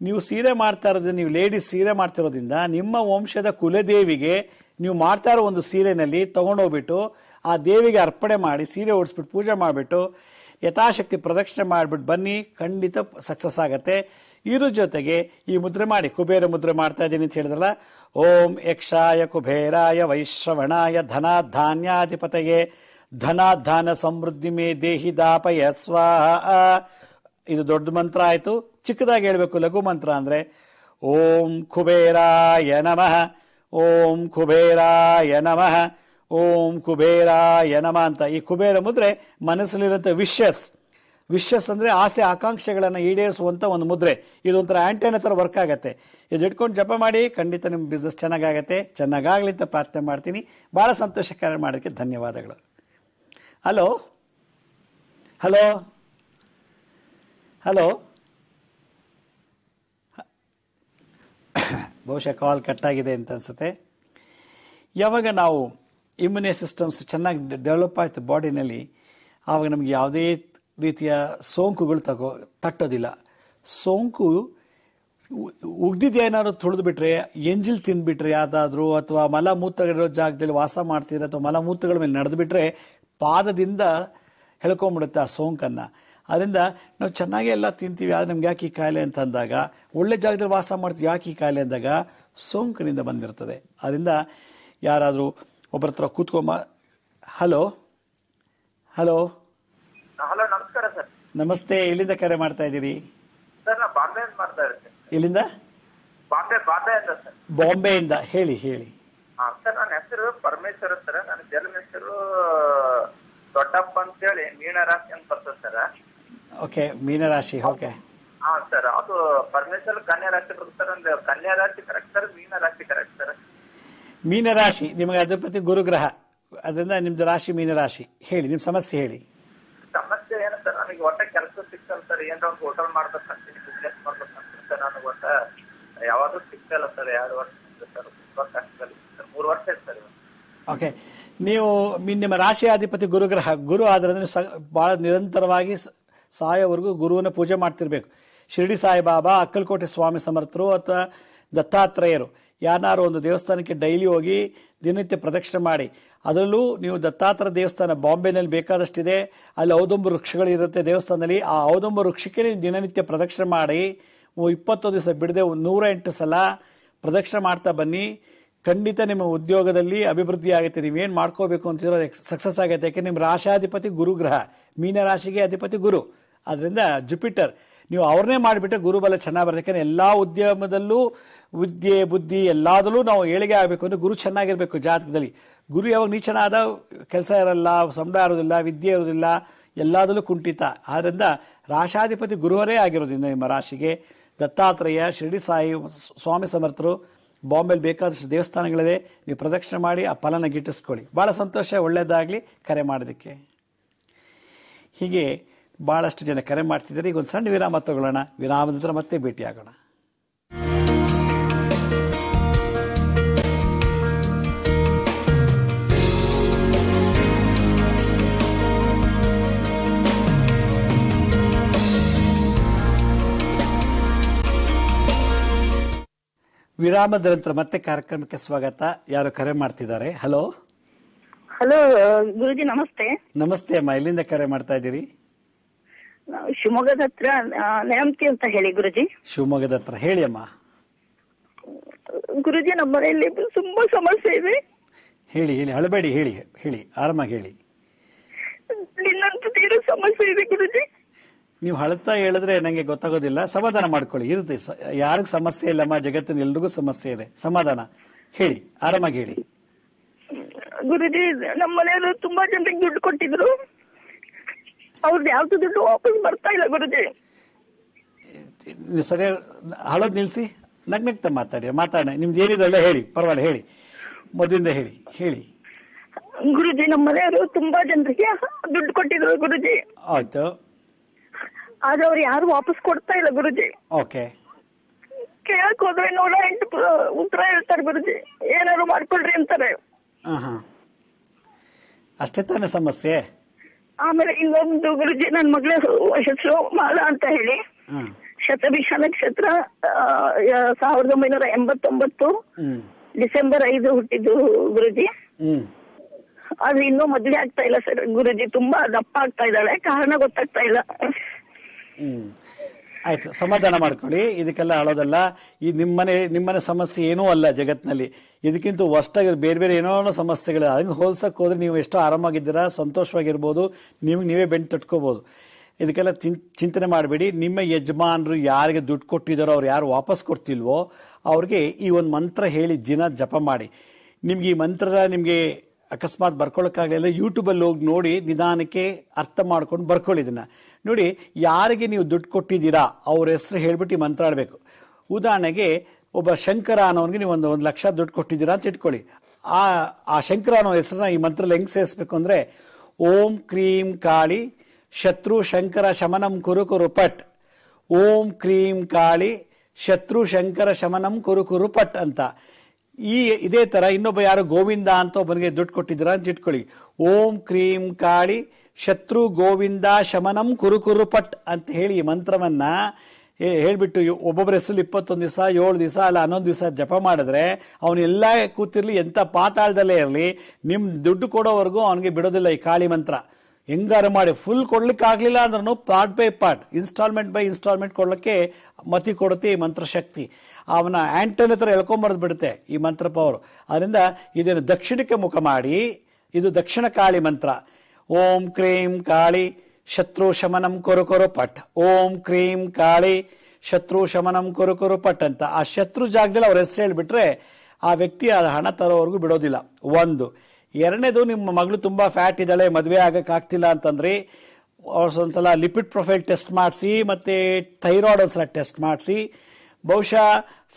ನೀವು ಸೀರೆ ಮಾಡ್ತಾ ಇರೋದ್ರಿಂದ, ನೀವು ಲೇಡೀಸ್ ಸೀರೆ ಮಾಡ್ತಿರೋದ್ರಿಂದ ನಿಮ್ಮ ವಂಶದ ಕುಲದೇವಿಗೆ ನೀವು ಮಾಡ್ತಾ ಇರೋ ಒಂದು ಸೀರೆನಲ್ಲಿ ತಗೊಂಡೋಗ್ಬಿಟ್ಟು ಆ ದೇವಿಗೆ ಅರ್ಪಣೆ ಮಾಡಿ ಸೀರೆ ಓಡಿಸ್ಬಿಟ್ಟು ಪೂಜೆ ಮಾಡಿಬಿಟ್ಟು ಯಥಾಶಕ್ತಿ ಪ್ರದಕ್ಷಿಣೆ ಮಾಡಿಬಿಟ್ಟು ಬನ್ನಿ, ಖಂಡಿತ ಸಕ್ಸಸ್ ಆಗತ್ತೆ. ಇದ್ರ ಜೊತೆಗೆ ಈ ಮುದ್ರೆ ಮಾಡಿ, ಕುಬೇರ ಮುದ್ರೆ ಮಾಡ್ತಾ ಇದ್ದೀನಿ ಅಂತ ಹೇಳಿದ್ರಲ್ಲ, ಓಂ ಯಕ್ಷಾಯ ಕುಬೇರಾಯ ವೈಶ್ರವಣಾಯ ಧನಾಧಾನ್ಯಾಧಿಪತಯೇ ಧನಾಧಾನ ಸಮೃದ್ಧಿ ಮೇ ದೇಹಿ ದಾಪಯ ಸ್ವಾಹ. ಇದು ದೊಡ್ಡ ಮಂತ್ರ ಆಯ್ತು. ಚಿಕ್ಕದಾಗಿ ಹೇಳ್ಬೇಕು, ಲಘು ಮಂತ್ರ ಅಂದ್ರೆ ಓಂ ಕುಬೇರಾಯ ನಮಃ, ಓಂ ಕುಬೇರಾಯ ನಮಃ, ಓಂ ಕುಬೇರಾಯ ನಮಃ ಅಂತ. ಈ ಕುಬೇರ ಮುದ್ರೆ ಮನಸ್ಸಲ್ಲಿರುವಂತ ವಿಶ್ಯಸ್ ಅಂದ್ರೆ ಆಸೆ ಆಕಾಂಕ್ಷೆಗಳನ್ನ ಈಡೇರಿಸುವಂತ ಒಂದು ಮುದ್ರೆ. ಇದೊಂಥರ ಆಂಟೆನ ತರ ವರ್ಕ್ ಆಗತ್ತೆ. ಇದು ಇಟ್ಕೊಂಡು ಜಪ ಮಾಡಿ, ಖಂಡಿತ ನಿಮ್ ಬಿಸ್ನೆಸ್ ಚೆನ್ನಾಗತ್ತೆ. ಚೆನ್ನಾಗಾಗ್ಲಿ ಅಂತ ಪ್ರಾರ್ಥನೆ ಮಾಡ್ತೀನಿ. ಬಹಳ ಸಂತೋಷ. ಕರೆ ಮಾಡೋದಕ್ಕೆ ಧನ್ಯವಾದಗಳು. ಹಲೋ. ಹಲೋ. ಹಲೋ, ಬಹುಶಃ ಕಾಲ್ ಕಟ್ಟಾಗಿದೆ ಅಂತ ಅನ್ಸುತ್ತೆ. ಯಾವಾಗ ನಾವು ಇಮ್ಯುನಿ ಸಿಸ್ಟಮ್ಸ್ ಚೆನ್ನಾಗಿ ಡೆವಲಪ್ ಆಯ್ತು ಬಾಡಿನಲ್ಲಿ, ಆವಾಗ ನಮಗೆ ಯಾವುದೇ ರೀತಿಯ ಸೋಂಕುಗಳು ತಟ್ಟೋದಿಲ್ಲ. ಸೋಂಕು ಉಗ್ದಿದ್ದೇನಾದ್ರು ತುಳಿದು ಬಿಟ್ರೆ, ಎಂಜಿಲ್ ತಿಂದ್ಬಿಟ್ರೆ ಯಾವುದಾದ್ರೂ, ಅಥವಾ ಮಲಮೂತ್ರಗಳಿರೋ ಜಾಗದಲ್ಲಿ ವಾಸ ಮಾಡ್ತಿದ್ರೆ ಅಥವಾ ಮಲಮೂತ್ರಗಳ ಮೇಲೆ ನಡೆದು ಬಿಟ್ರೆ ಪಾದದಿಂದ ಹೇಳ್ಕೊಂಡ್ಬಿಡುತ್ತೆ ಆ ಸೋಂಕನ್ನು. ಅದರಿಂದ ನಾವು ಚೆನ್ನಾಗಿ ಎಲ್ಲ ತಿಂತೀವಿ, ಆದರೆ ನಮ್ಗೆ ಯಾಕೆ ಈ ಕಾಯಿಲೆ ಅಂತ ಅಂದಾಗ, ಒಳ್ಳೆ ಜಾಗದಲ್ಲಿ ವಾಸ ಮಾಡ್ತೀವಿ, ಯಾಕೆ ಈ ಕಾಯಿಲೆ ಅಂದಾಗ ಸೋಂಕಿನಿಂದ ಬಂದಿರ್ತದೆ. ಅದರಿಂದ ಯಾರಾದರೂ ಒಬ್ಬರ ಹತ್ರ ಕೂತ್ಕೊಂಬ. ಹಲೋ ಹಲೋ ಹಲೋ, ನಮಸ್ಕಾರ ಸರ್. ನಮಸ್ತೆ, ಎಲ್ಲಿಂದ ಕರೆ ಮಾಡ್ತಾ ಇದ್ದೀರಿ? ಸರ್, ನಾ ಬಾಂಬೆ ಅಂತ ಮಾಡ್ತಾ ಇರ್ತೀನಿ. ಎಲ್ಲಿಂದ? ಬಾಂಬೆ ಅಂತ ಸರ್. ಬಾಂಬೆಯಿಂದ. ಹೇಳಿ ಹೇಳಿ. ಹಾ ಸರ್, ನನ್ನ ಹೆಸರು ಪರಮೇಶ್ವರ ಸರ್. ನನ್ನ ಜನ್ಮ ಹೆಸರು ದೊಡ್ಡಪ್ಪ ಅಂತೇಳಿ ಮೀನರಾಶಿ ಅಂತ ಬರ್ತದೆ ಸರ್. ಓಕೆ, ಮೀನರಾಶಿ. ಓಕೆ. ಹಾ ಸರ್, ಅದು ಪರಮೇಶ್ವರ ಕನ್ಯಾ ರಾಶಿ ಬರುತ್ತೆ ಸರ್. ಒಂದು ಕನ್ಯಾ ರಾಶಿ ಕರೆಕ್ಟ್ ಸರ್, ಮೀನರಾಶಿ ಕರೆಕ್ಟ್ ಸರ್. ಮೀನರಾಶಿ ನಿಮಗೆ ಅಧಿಪತಿ ಗುರುಗ್ರಹ, ಅದರಿಂದ ನಿಮ್ದು ರಾಶಿ ಮೀನರಾಶಿ. ಹೇಳಿ, ನಿಮ್ಮ ಸಮಸ್ಯೆ ಹೇಳಿ. ಸಮಸ್ಯೆ ಏನು ಸರ್, ನನಗೆ ಒಟ್ಟ ಕೆಲಸ ಸಿಗ್ತಲ್ಲ ಸರ್. ಏನಾರ ಒಂದು ಹೋಟೆಲ್ ಮಾಡ್ಬೇಕಂತೀನಿ, ಬಿಸ್ನೆಸ್ ಮಾಡ್ಬೇಕಂತೀನಿ ಸರ್. ನನಗೆ ಒಟ್ಟ ಯಾವಾಗೂ ಸಿಗ್ತಲ್ಲ ಸರ್. 2 ವರ್ಷ ಸರ್, 3 ವರ್ಷ ಆಯ್ತು ಸರ್. ಓಕೆ, ನೀವು ನಿಮ್ಮ ರಾಶಿ ಅಧಿಪತಿ ಗುರುಗ್ರಹ, ಗುರು ಆದ್ರೆ ಬಹಳ ನಿರಂತರವಾಗಿ ಸಾಯೋವರೆಗೂ ಗುರುವನ್ನ ಪೂಜೆ ಮಾಡ್ತಿರ್ಬೇಕು. ಶಿರಡಿ ಸಾಯಿಬಾಬಾ, ಅಕ್ಕಲಕೋಟೆ ಸ್ವಾಮಿ ಸಮರ್ಥರು ಅಥವಾ ದತ್ತಾತ್ರೇಯರು ಯಾರು ಒಂದು ದೇವಸ್ಥಾನಕ್ಕೆ ಡೈಲಿ ಹೋಗಿ ದಿನನಿತ್ಯ ಪ್ರದಕ್ಷಿಣೆ ಮಾಡಿ. ಅದರಲ್ಲೂ ನೀವು ದತ್ತಾತ್ರೇಯ ದೇವಸ್ಥಾನ ಬಾಂಬೆನಲ್ಲಿ ಬೇಕಾದಷ್ಟಿದೆ, ಅಲ್ಲಿ ಔದಂಬ ವೃಕ್ಷಗಳಿರುತ್ತೆ ದೇವಸ್ಥಾನದಲ್ಲಿ. ಆ ಔದಂಬ ವೃಕ್ಷಕ್ಕೆ ನೀವು ದಿನನಿತ್ಯ ಪ್ರದಕ್ಷಿಣೆ ಮಾಡಿ 20 ದಿವಸ ಬಿಡದೆ 108 ಸಲ ಪ್ರದಕ್ಷಿಣೆ ಮಾಡ್ತಾ ಬನ್ನಿ. ಖಂಡಿತ ನಿಮ್ಮ ಉದ್ಯೋಗದಲ್ಲಿ ಅಭಿವೃದ್ಧಿ ಆಗುತ್ತೆ. ನೀವೇನು ಮಾಡ್ಕೋಬೇಕು ಅಂತಿರೋ ಸಕ್ಸಸ್ ಆಗುತ್ತೆ. ಯಾಕೆ ನಿಮ್ಮ ರಾಶಾಧಿಪತಿ ಗುರುಗ್ರಹ, ಮೀನರಾಶಿಗೆ ಅಧಿಪತಿ ಗುರು. ಅದರಿಂದ ಜುಪಿಟರ್, ನೀವು ಅವ್ರನ್ನೇ ಮಾಡಿಬಿಟ್ರೆ ಗುರುಬಲ ಚೆನ್ನಾಗಿ ಬರುತ್ತೆ. ಯಾಕಂದ್ರೆ ಎಲ್ಲ ಉದ್ಯಮದಲ್ಲೂ ವಿದ್ಯೆ ಬುದ್ಧಿ ಎಲ್ಲದಲ್ಲೂ ನಾವು ಏಳಿಗೆ ಆಗಬೇಕು ಅಂದರೆ ಗುರು ಚೆನ್ನಾಗಿರ್ಬೇಕು ಜಾತಕದಲ್ಲಿ. ಗುರು ಯಾವಾಗ ನೀಚನಾದ ಕೆಲಸ ಇರಲ್ಲ, ಸಂಬಳ ಇರೋದಿಲ್ಲ, ವಿದ್ಯೆ ಇರೋದಿಲ್ಲ, ಎಲ್ಲದಲ್ಲೂ ಕುಂಠಿತ. ಆದ್ದರಿಂದ ರಾಶಾಧಿಪತಿ ಗುರುವರೇ ಆಗಿರೋದ್ರಿಂದ ನಿಮ್ಮ ರಾಶಿಗೆ ದತ್ತಾತ್ರೇಯ, ಶಿರಡಿ ಸಾಯಿ ಸ್ವಾಮಿ ಸಮರ್ಥರು, ಬಾಂಬೆಲಿ ಬೇಕಾದಷ್ಟು ದೇವಸ್ಥಾನಗಳಿದೆ. ನೀವು ಪ್ರದಕ್ಷಿಣೆ ಮಾಡಿ ಆ ಫಲನ ಗಿಟ್ಟಿಸ್ಕೊಳ್ಳಿ. ಭಾಳ ಸಂತೋಷ, ಒಳ್ಳೆಯದಾಗಲಿ ಕರೆ ಮಾಡೋದಕ್ಕೆ. ಹೀಗೆ ಭಾಳಷ್ಟು ಜನ ಕರೆ ಮಾಡ್ತಿದ್ದಾರೆ. ಈಗ ಒಂದು ಸಣ್ಣ ವಿರಾಮ ತಗೊಳ್ಳೋಣ. ವಿರಾಮದ ನಂತರ ಮತ್ತೆ ಭೇಟಿಯಾಗೋಣ. ವಿರಾಮದ ನಂತರ ಮತ್ತೆ ಕಾರ್ಯಕ್ರಮಕ್ಕೆ ಸ್ವಾಗತ. ಯಾರು ಕರೆ ಮಾಡ್ತಿದ್ದಾರೆ? ಹಲೋ ಹಲೋ ಗುರುಜಿ, ನಮಸ್ತೆ. ನಮಸ್ತೆ ಅಮ್ಮ, ಎಲ್ಲಿಂದ ಕರೆ ಮಾಡ್ತಾ ಇದ್ದೀರಿ? ಶಿವಮೊಗ್ಗದ ಹತ್ರ ನೇಮತಿ ಅಂತ ಹೇಳಿ ಗುರುಜಿ. ಶಿವಮೊಗ್ಗದ ಹತ್ರ, ಹೇಳಿ ಅಮ್ಮ. ಗುರುಜಿ, ನಮ್ಮ ಮನೆಯಲ್ಲಿ ತುಂಬಾ ಸಮಸ್ಯೆ ಇದೆ. ಹೇಳಿ ಹೇಳಿ, ಅಳಬೇಡಿ, ಹೇಳಿ ಹೇಳಿ, ಆರಾಮಾಗಿ ಹೇಳಿ. ನಿನ್ನಂತೂ ತೀರಾ ಸಮಸ್ಯೆ ಇದೆ ಗುರುಜಿ. ನೀವು ಹಳತಾ ಹೇಳಿದ್ರೆ ನಂಗೆ ಗೊತ್ತಾಗೋದಿಲ್ಲ. ಸಮಾಧಾನ ಮಾಡ್ಕೊಳ್ಳಿ, ಇರುತ್ತೆ. ಯಾರಿಗೂ ಸಮಸ್ಯೆ ಇಲ್ಲಮ್ಮ, ಜಗತ್ತಿನ ಎಲ್ರಿಗೂ ಸಮಸ್ಯೆ ಇದೆ. ಸಮಾಧಾನ ಹೇಳಿ, ಆರಾಮಾಗಿ ಹೇಳಿ. ಗುರುಜಿ, ನಮ್ಮ ಮನೆಯವರು ತುಂಬಾ ಜನರಿಗೆ ದುಡ್ಡು ಕೊಟ್ಟಿದ್ರು. ಅವ್ರದ್ದು ಯಾವ್ದು ದುಡ್ಡು ವಾಪಸ್ ಬರ್ತಾ ಇಲ್ಲ ಗುರುಜಿ. ಸರಿಯಾಗಿ ಹಳೋದ್ ನಿಲ್ಸಿ, ನಗ್ನಗ್ತಾ ಮಾತಾಡಿ. ನಿಮ್ದು ಏನಿದೆಲ್ಲ ಹೇಳಿ, ಪರವಾಗಿಲ್ಲ ಹೇಳಿ, ಮೊದಲಿಂದ ಹೇಳಿ ಹೇಳಿ. ಗುರುಜಿ, ನಮ್ಮ ಮನೆಯವರು ತುಂಬಾ ಜನರಿಗೆ ದುಡ್ಡು ಕೊಟ್ಟಿದ್ರು ಗುರುಜಿ. ಆಯ್ತು. ಆದ್ರೆ ಅವ್ರು ಯಾರು ವಾಪಸ್ ಕೊಡ್ತಾ ಇಲ್ಲ ಗುರುಜಿ. ಓಕೆ. ಕೇಳಕ್ ಹೋದ್ರೆ 108 ಉತ್ತರ ಹೇಳ್ತಾರೆ ಗುರುಜಿ. ಏನಾದ್ರು ಮಾಡ್ಕೊಳ್ರಿ ಅಂತಾರೆ. ಅಷ್ಟೇ ತಾನೇ ಸಮಸ್ಯೆ? ಆಮೇಲೆ ಇನ್ನೊಂದು ಗುರುಜಿ, ನನ್ನ ಮಗಳ ಹೆಸರು ಮಾಲಾ ಅಂತ ಹೇಳಿ, ಶತಭಿಷ ನಕ್ಷತ್ರ, 1989 ಡಿಸೆಂಬರ್ 5 ಹುಟ್ಟಿದ್ದು ಗುರುಜಿ. ಆದ್ರೆ ಇನ್ನೂ ಮದುವೆ ಆಗ್ತಾ ಇಲ್ಲ ಸರ್ ಗುರುಜಿ. ತುಂಬಾ ದಪ್ಪ ಆಗ್ತಾ ಇದ್ದಾಳೆ, ಕಾರಣ ಗೊತ್ತಾಗ್ತಾ ಇಲ್ಲ. ಆಯ್ತು, ಸಮಾಧಾನ ಮಾಡ್ಕೊಳ್ಳಿ. ಇದಕ್ಕೆಲ್ಲ ಅಳೋದಲ್ಲ. ಈ ನಿಮ್ಮನೆ ಸಮಸ್ಯೆ ಏನೂ ಅಲ್ಲ ಜಗತ್ತಿನಲ್ಲಿ. ಇದಕ್ಕಿಂತ ವರ್ಷಾಗಿ ಬೇರೆ ಬೇರೆ ಏನೋ ಸಮಸ್ಯೆಗಳು. ಹಂಗೆ ಹೋಲ್ಸಕ್ ಹೋದ್ರೆ ನೀವು ಎಷ್ಟೋ ಆರಾಮಾಗಿದ್ದೀರಾ, ಸಂತೋಷವಾಗಿರ್ಬೋದು, ನೀವೇ ಬೆಂಟು ತಟ್ಕೋಬಹುದು. ಇದಕ್ಕೆಲ್ಲ ಚಿಂತನೆ ಮಾಡಬೇಡಿ. ನಿಮ್ಮ ಯಜಮಾನರು ಯಾರಿಗೆ ದುಡ್ಡು ಕೊಟ್ಟಿದ್ದಾರೋ, ಅವ್ರು ಯಾರು ವಾಪಸ್ ಕೊಡ್ತಿಲ್ವೋ ಅವ್ರಿಗೆ ಈ ಒಂದು ಮಂತ್ರ ಹೇಳಿ ದಿನ ಜಪ ಮಾಡಿ. ನಿಮ್ಗೆ ಈ ಮಂತ್ರ ನಿಮಗೆ ಅಕಸ್ಮಾತ್ ಬರ್ಕೊಳ್ಳೋಕ್ಕಾಗಲಿಲ್ಲ, ಯೂಟ್ಯೂಬಲ್ಲಿ ಹೋಗಿ ನೋಡಿ ನಿಧಾನಕ್ಕೆ ಅರ್ಥ ಮಾಡ್ಕೊಂಡು ಬರ್ಕೊಳ್ಳಿ. ಇದನ್ನ ನೋಡಿ, ಯಾರಿಗೆ ನೀವು ದುಡ್ಡು ಕೊಟ್ಟಿದ್ದೀರಾ ಅವ್ರ ಹೆಸರು ಹೇಳ್ಬಿಟ್ಟು ಈ ಮಂತ್ರ ಆಡಬೇಕು. ಉದಾಹರಣೆಗೆ ಒಬ್ಬ ಶಂಕರ ಅನ್ನೋನಿಗೆ ನೀವು 1 ಲಕ್ಷ ದುಡ್ಡು ಕೊಟ್ಟಿದ್ದೀರಾ ಅಂತ ಇಟ್ಕೊಳ್ಳಿ. ಆ ಶಂಕರ ಅನ್ನೋ ಹೆಸರನ್ನ ಈ ಮಂತ್ರದಲ್ಲಿ ಹೆಂಗ್ ಸೇರಿಸ್ಬೇಕು ಅಂದ್ರೆ, ಓಂ ಕ್ರೀಂ ಕಾಳಿ ಶತ್ರು ಶಂಕರ ಶಮನಂ ಕುರು ಕುರು ಪಟ್, ಓಂ ಕ್ರೀಂ ಕಾಳಿ ಶತ್ರು ಶಂಕರ ಶಮನಂ ಕುರು ಕುರು ಪಟ್ ಅಂತ. ಇದೇ ತರ ಇನ್ನೊಬ್ಬ ಯಾರು ಗೋವಿಂದ ಅಂತ ಒಬ್ಬನಿಗೆ ದುಡ್ಡು ಕೊಟ್ಟಿದ್ದೀರಾ ಅಂತ ಇಟ್ಕೊಳ್ಳಿ. ಓಂ ಕ್ರೀಂ ಕಾಳಿ ಶತ್ರು ಗೋವಿಂದ ಶಮನಂ ಕುರು ಕುರು ಪಟ್ ಅಂತ ಹೇಳಿ ಈ ಮಂತ್ರವನ್ನ ಹೇಳ್ಬಿಟ್ಟು ಒಬ್ಬೊಬ್ಬರ ಹೆಸರು 21 ದಿವಸ 7 ದಿವಸ ಅಲ್ಲ 11 ದಿವಸ ಜಪ ಮಾಡಿದ್ರೆ ಅವನೆಲ್ಲ ಕೂತಿರ್ಲಿ, ಎಂತ ಪಾತಾಳದಲ್ಲೇ ಇರಲಿ, ನಿಮ್ ದುಡ್ಡು ಕೊಡೋವರೆಗೂ ಅವನಿಗೆ ಬಿಡೋದಿಲ್ಲ ಈ ಕಾಳಿ ಮಂತ್ರ. ಹೆಂಗಾರು ಮಾಡಿ ಫುಲ್ ಕೊಡ್ಲಿಕ್ಕೆ ಆಗ್ಲಿಲ್ಲ ಅಂದ್ರೂ part by part, instalment by instalment ಕೊಡ್ಲಿಕ್ಕೆ ಮತಿ ಕೊಡುತ್ತೆ ಈ ಮಂತ್ರ ಶಕ್ತಿ. ಅವನ ಆಂಟನ್ ಹತ್ರ ಎಳ್ಕೊಂಬರ್ದು ಬಿಡುತ್ತೆ ಈ ಮಂತ್ರ ಪವರ್. ಅದರಿಂದ ಇದನ್ನು ದಕ್ಷಿಣಕ್ಕೆ ಮುಖ ಮಾಡಿ, ಇದು ದಕ್ಷಿಣ ಕಾಳಿ ಮಂತ್ರ. ಓಂ ಕ್ರೀಂ ಕಾಳಿ ಶತ್ರು ಶಮನಂ ಕುರು ಕುರು ಪಟ್, ಓಂ ಕ್ರೀಂ ಕಾಳಿ ಶತ್ರು ಶಮನಂ ಕುರು ಕುರು ಪಟ್ ಅಂತ ಆ ಶತ್ರು ಜಾಗದಲ್ಲಿ ಅವ್ರ ಹೆಸರು ಹೇಳ್ಬಿಟ್ರೆ ಆ ವ್ಯಕ್ತಿ ಆ ಹಣ ತರೋವರೆಗೂ ಬಿಡೋದಿಲ್ಲ. ಒಂದು. ಎರಡನೇದು, ನಿಮ್ಮ ಮಗಳು ತುಂಬಾ ಫ್ಯಾಟ್ ಇದ್ದಾಳೆ, ಮದುವೆ ಆಗಕ್ಕಾಗ್ತಿಲ್ಲ ಅಂತಂದ್ರೆ ಒಂದ್ಸಲ ಲಿಪಿಡ್ ಪ್ರೊಫೈಲ್ ಟೆಸ್ಟ್ ಮಾಡಿಸಿ, ಮತ್ತೆ ಥೈರಾಯ್ಡ್ ಒಂದ್ಸಲ ಟೆಸ್ಟ್ ಮಾಡಿಸಿ. ಬಹುಶಃ